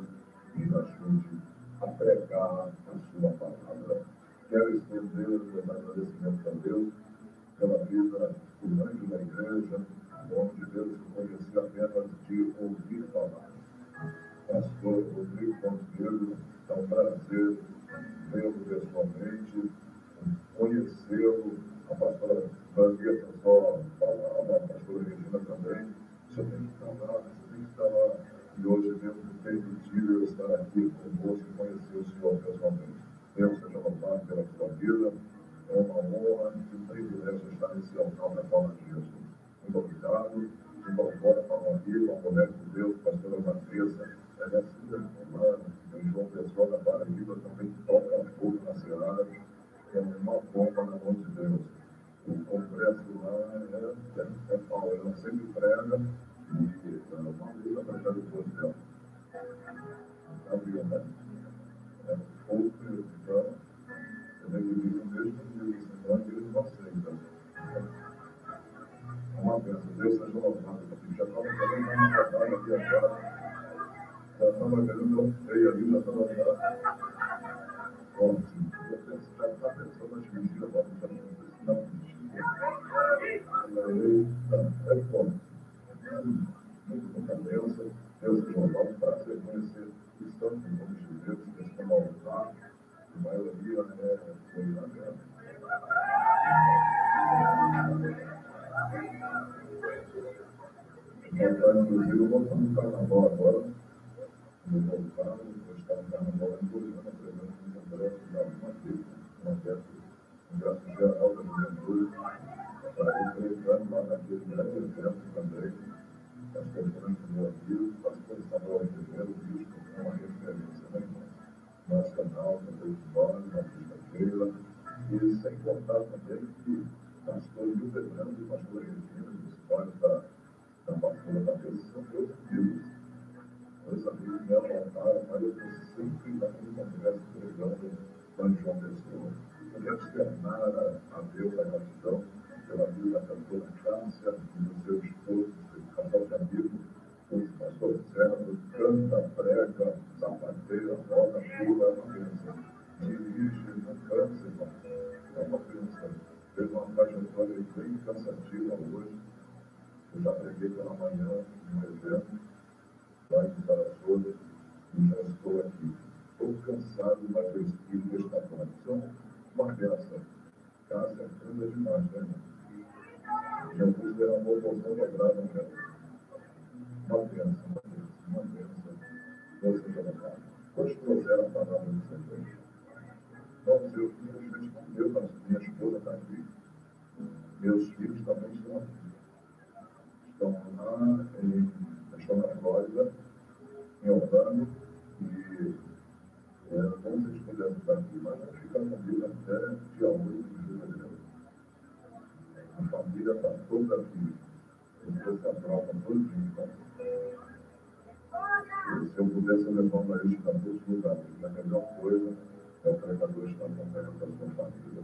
me ajude a pregar a sua palavra. Quero estender meus agradecimentos a Deus pela vida do anjo da igreja, o homem de Deus que conheci apenas de ouvir falar. Pastor Rodrigo Monteiro, é um prazer vê-lo pessoalmente, conhecê-lo, a pastora Vanessa só falava, a pastora Regina também. Você tem que estar lá, você tem que estar lá. E hoje mesmo permitido honra e um privilégio estar nesse altar da palavra de Jesus. Muito obrigado. De volta para um amigo, uma mulher de Deus, pastora Matrícia, ela é filha humana, em João Pessoa da Paraíba, também toca fogo na Seara, é uma bomba na mão de Deus. O congresso lá é Paulo, ela sempre prega e uma luta para cada coisa dela. Sabia, né? É fogo, então, eu nem digo mesmo que então eles não aceitam. Uma bênção, Deus seja louvado, porque já estava fazendo uma batalha aqui agora. Já estava querendo um feio ali, já estava já. Ótimo. Já está pensando nas mentiras, agora já não precisa mentir. É bom. Muito muita bênção. Deus seja louvado, prazer conhecer os santos nomes de Deus que estão ao altar. A maioria foi na guerra. Inclusive, eu vou estar no carnaval agora. No voltado, vou estar no carnaval em Goiânia, presente no congresso da uma festa, congresso geral da juventude, para ir pregando lá naquele grande evento também, as conferências do Brasil, a exposição do primeiro bispo, que é uma referência, né, nacional, também de nós, na sexta-feira, e sem contar também que pastor Rio Fernando e pastor Regina, dos pais da pastora da Deus, são meus amigos. Meus amigos me apontaram, mas eu estou sempre naquele congresso pregando lá em João Pessoa. Eu quero externar a Deus a gratidão pela vida da cantora Cássia e do seu esposo, do casal de amigos, o pastor Sérgio, canta, prega, sapateia, roda, pula, é uma bênção. Dirige, não cansa, irmão. É uma bênção. Teve uma trajetória bem cansativa hoje. Eu já preguei pela manhã no evento, lá em Sarasota, e já estou aqui. Estou cansado, mas o Espírito está pronto. Então, uma benção. Cássia anda demais, né, irmão? Jesus era uma proporção dobrada, né? Uma benção, uma benção. Deus seja louvado. Quantos trouxeram a palavra do Senhor? Vamos, eu respondeu, mas minha esposa está aqui. Meus filhos também estão aqui. Estão lá estão na Flórida, em Orlando, e como vocês puderem estar aqui, mas vamos ficar comigo até dia 8 de fevereiro. A família está toda aqui. Depois se aprovam todos os dias. Se eu pudesse, eu levava eles para todos os lugares. A melhor coisa é o pregador estar com a sua família.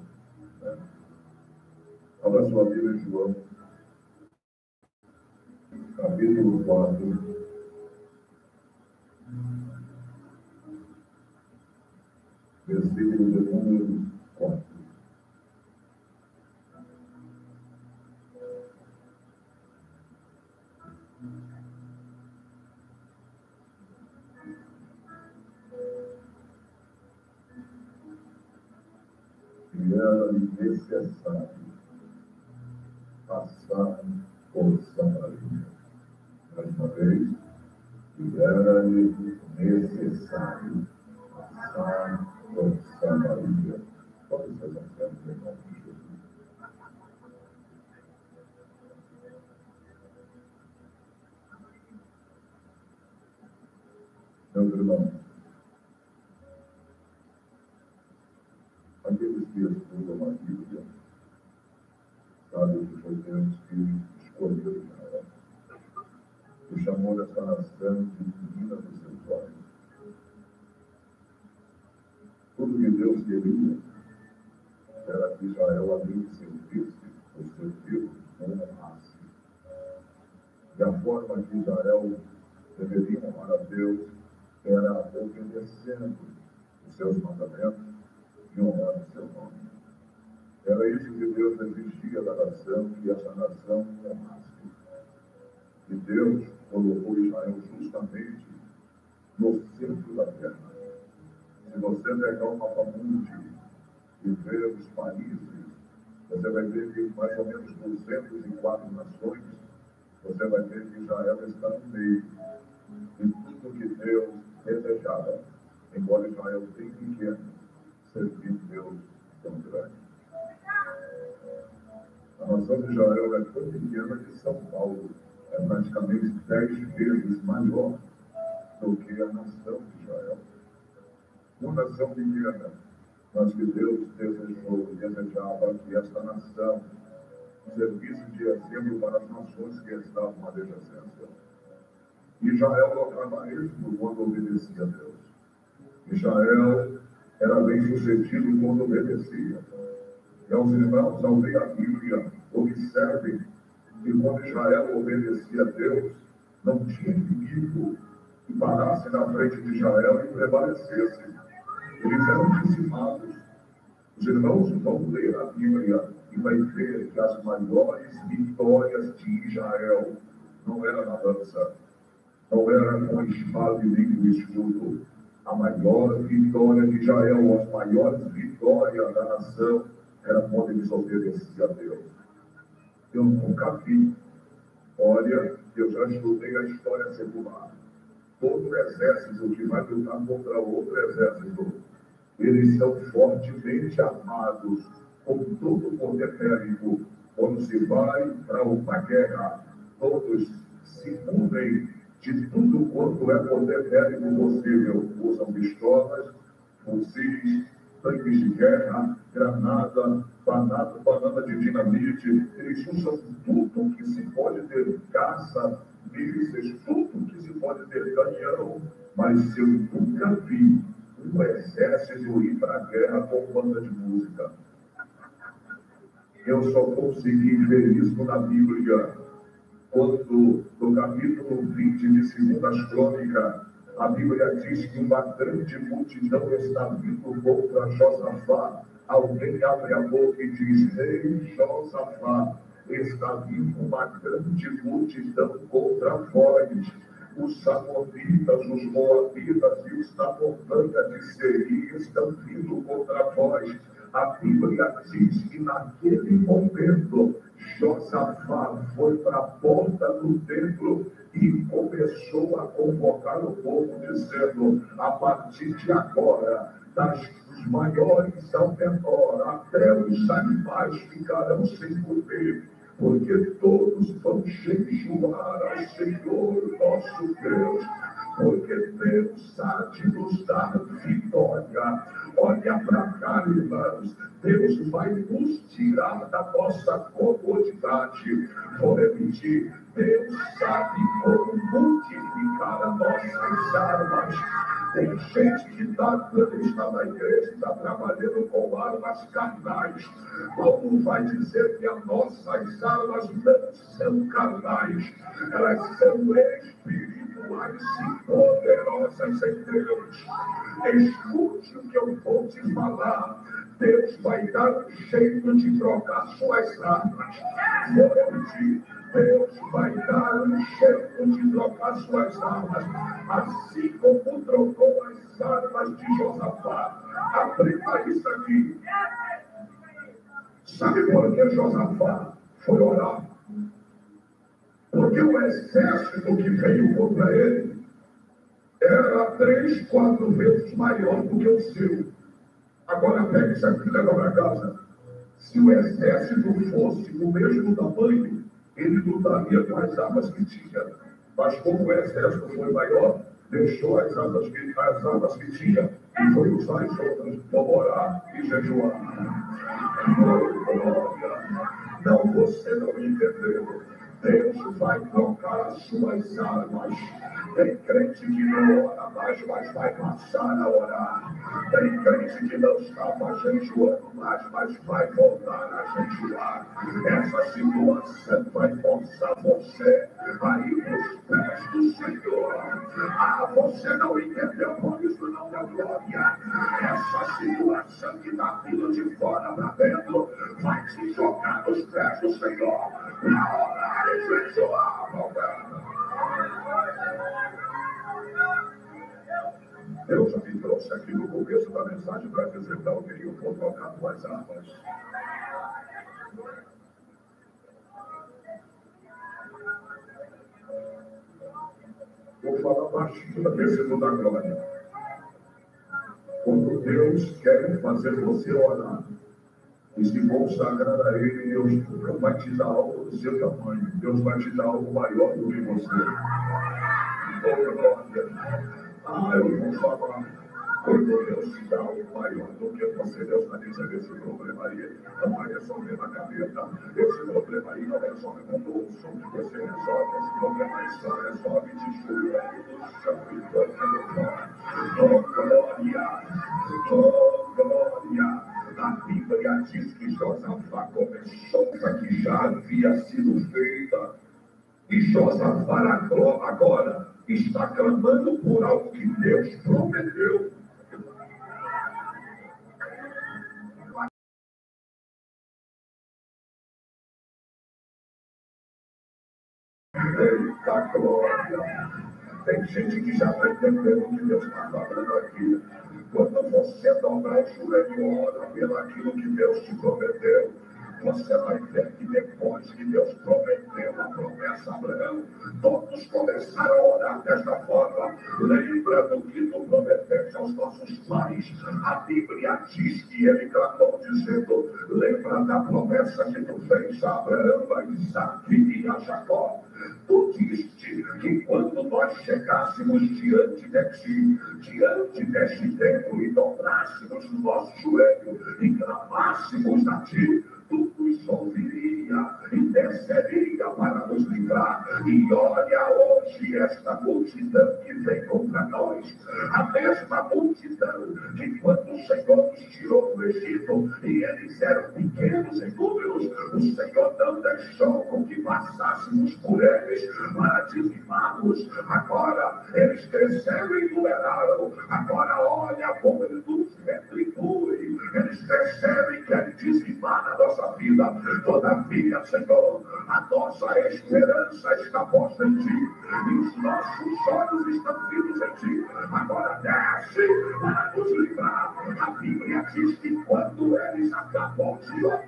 Né? Abra sua Bíblia em João, capítulo 4. Versículo de número 4. E era-lhe necessário passar por Samaria. Mais uma vez, e era-lhe necessário passar por Samaria. Pode ser sincero, em nome de Jesus. Meus irmãos, aqueles que estudam a Bíblia, sabem que foi Deus que escolheu Israel e chamou essa nação de menina dos seus olhos. Tudo que Deus queria era que Israel ali servisse o seu Deus com honrasse. E a forma que Israel deveria honrar a Deus era obedecendo os seus mandamentos e honrando o seu nome. Era isso que Deus exigia da nação, que essa nação honrasse. E Deus colocou Israel justamente no centro da terra. Se você pegar o mapa mundi e ver os países, você vai ver que mais ou menos 204 nações, você vai ver que Israel está no meio de tudo que Deus desejava, embora Israel bem pequeno, servir Deus tão grande. nação de Israel é tão pequena que São Paulo é praticamente 10 vezes maior do que a nação de Israel. Uma nação pequena, mas que Deus desejava que esta nação serviço de exemplo para as nações que estavam à adjacência. Israel lograva êxito quando obedecia a Deus. Israel era bem sucedido quando obedecia. E aos irmãos, ao ler a Bíblia, observem que quando Israel obedecia a Deus, não tinha inimigo que parasse na frente de Israel e prevalecesse. Eles eram dizimados. Os irmãos vão ler a Bíblia e vai ver que as maiores vitórias de Israel não eram na dança, não era com espada e língua e escudo. A maior vitória de Israel, as maiores vitórias da nação, era quando eles obedeciam a Deus. Eu nunca vi. Olha, eu já estudei a história secular. Todo exército que vai lutar contra outro exército, eles são fortemente armados com todo o poder bélico. Quando se vai para uma guerra, todos se unem de tudo quanto é poder bélico possível. Usam pistolas, fuzis, tanques de guerra, granada, banana de dinamite. Eles usam tudo que se pode ter, caça, mísseis, tudo que se pode ter, canhão. Mas eu nunca vi um exército ir para a guerra com banda de música. Eu só consegui ver isso na Bíblia, quando, no capítulo 20 de 2 Crônicas, a Bíblia diz que uma grande multidão está vindo contra Josafá. Alguém abre a boca e diz: Ei, Josafá, está vindo uma grande multidão contra vós. Os samonitas, os moabitas e os tamotangas de Seir estão vindo contra vós. A Bíblia diz que naquele momento Josafá foi para a porta do templo e começou a convocar o povo, dizendo: a partir de agora, dos maiores ao menor, até os animais ficarão sem comer, porque todos vão jejuar ao Senhor nosso Deus, porque Deus há de nos dar vitória. Olha para cá, irmãos, Deus vai nos tirar da nossa comodidade. Vou repetir: Deus sabe como multiplicar as nossas armas. Tem gente que está na igreja, está trabalhando com armas carnais. Paulo vai dizer que as nossas armas não são carnais, elas são espirituais e poderosas em Deus. Escute o que eu vou te falar. Deus vai dar um jeito de trocar suas armas. Vou repetir: Deus vai dar um jeito de trocar suas armas, assim como trocou as armas de Josafá. Aprenda isso aqui. Sabe por que Josafá foi orar? Porque o exército que veio contra ele era 3, 4 vezes maior do que o seu. Agora pega isso aqui e leva para casa. Se o exército fosse do mesmo tamanho, ele lutaria com as armas que tinha. Mas como o exército foi maior, deixou as armas que tinha e foi usar as outras. Vamos orar e jejuar. Não, você não entendeu. Deus vai trocar as suas armas. Tem crente que não ora mais, mas vai passar a orar. Tem crente que não estava jejuando mais, mas vai voltar a jejuar. Essa situação vai forçar você a ir nos pés do Senhor. Ah, você não entendeu, por isso não deu glória. Essa situação que está vindo de fora para dentro vai te jogar nos pés do Senhor para orar e jejuar, meu Deus. Deus já me trouxe aqui no começo da mensagem para dizer para alguém: eu vou trocar tuas armas. Vou falar baixinho para ver se não dá glória. Quando Deus quer fazer você orar, E se consagrar a Ele, Deus vai te dar algo do seu tamanho. Deus vai te dar algo maior do que você. Oh, glória. Eu vou falar. Quando Deus te dá algo maior do que você, Deus vai dizer esse problema aí. Não vai resolver na caneta. Esse problema aí não resolve no bolso. Você resolve esse problema aí, só resolve de joelho no chão e tocando. Oh, glória. Oh, glória. A Bíblia diz que Josafá começou a que já havia sido feita. E Josafá agora está clamando por algo que Deus prometeu. Eita glória! Tem gente que já está entendendo o que Deus está falando aqui. Quando você dobrar o joelho e ora pelo aquilo que Deus te prometeu, você vai ver que depois que Deus prometeu a promessa a Abraão, todos começaram a orar desta forma, lembrando que tu prometeste aos nossos pais. A Bíblia diz que ele clamou dizendo, lembra da promessa que tu fez a Abraão, a Isaac e a Jacó. Tu diste que quando nós chegássemos diante de ti, diante deste templo e dobrássemos o nosso joelho e clamássemos a ti, tu nos ouviria e desceria para nos livrar. E olha hoje esta multidão que vem contra nós, a mesma multidão que quando o Senhor nos tirou do Egito e eles eram pequenos em números, o Senhor não deixou com que passássemos por eles para dizimá-los. Agora eles cresceram e numeraram. Agora olha como ele nos retribui. Eles cresceram e querem dizimar a nossa vida. Todavia, Senhor, a nossa esperança está posta em Ti e os nossos olhos estão fitos em Ti. Agora desce para nos livrar. A Bíblia diz que quando eles acabam de orar,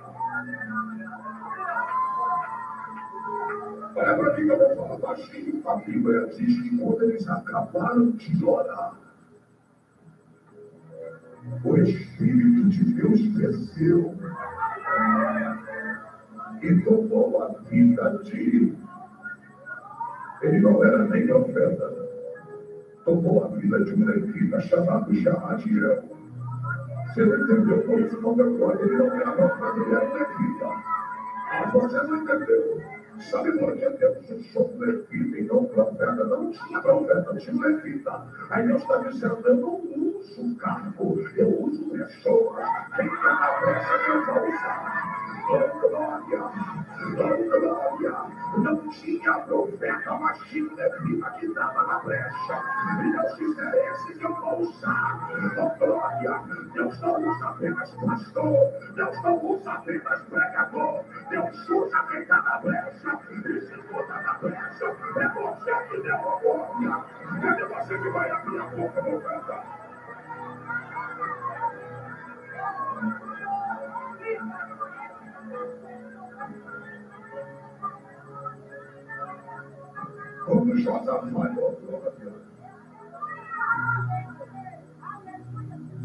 olha para mim que eu vou falar baixinho. A Bíblia diz que quando eles acabaram de orar, o Espírito de Deus desceu e tomou a vida de... Ele não era nem profeta. Tomou a vida de um levita chamado Jaadiel. Você não entendeu por isso, não, meu glória? Ele não era profeta, ele era levita. Você não entendeu. Sabe por que Deus usou levita e não profeta? Não tinha profeta, tinha levita. Aí Deus está dizendo, eu não uso cargo, eu uso pessoas. Quem está na brecha que eu vou usar? Oh, glória! Oh, glória! Não tinha profeta, mas tinha levita que estava na brecha. E Deus disse, é esse que eu vou usar. Oh, glória! Deus não usa apenas pastor, Deus não usa apenas pregador, Deus usa quem está na brecha. E se tu está na brecha, é você que deu a glória. É você que vai abrir a boca, profeta. Como Josafá, glória.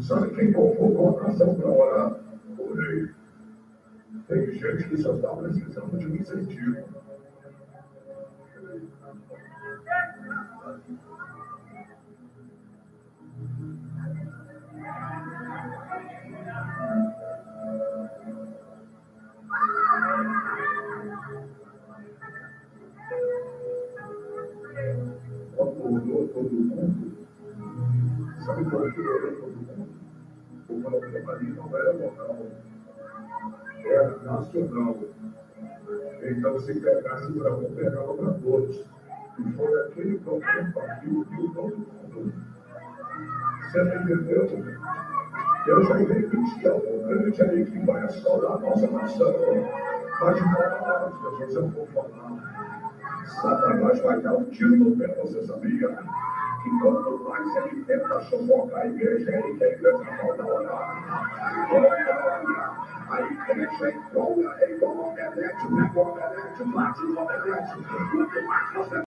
Sabe quem convocou a nação para orar? O rei. Tem gente que só está precisando de um incentivo. Orou todo mundo. Sabe por que orou todo mundo? O problema ali não era local, era nacional. Então, se pegasse para um, pegava para todos. E foi aquele problema que uniu todo mundo. Você não entendeu? Eu já repetia algo grande aí que vai assolar a nossa nação. Mas não, Jesus, eu vou falar. Satanás vai dar um tiro no pé, você sabia? Que quanto mais ele tenta sufocar a igreja, ele quer que a igreja volta a orar. Olha, a igreja empolga, igual o omelete, pega o omelete, bate o omelete. Quanto mais você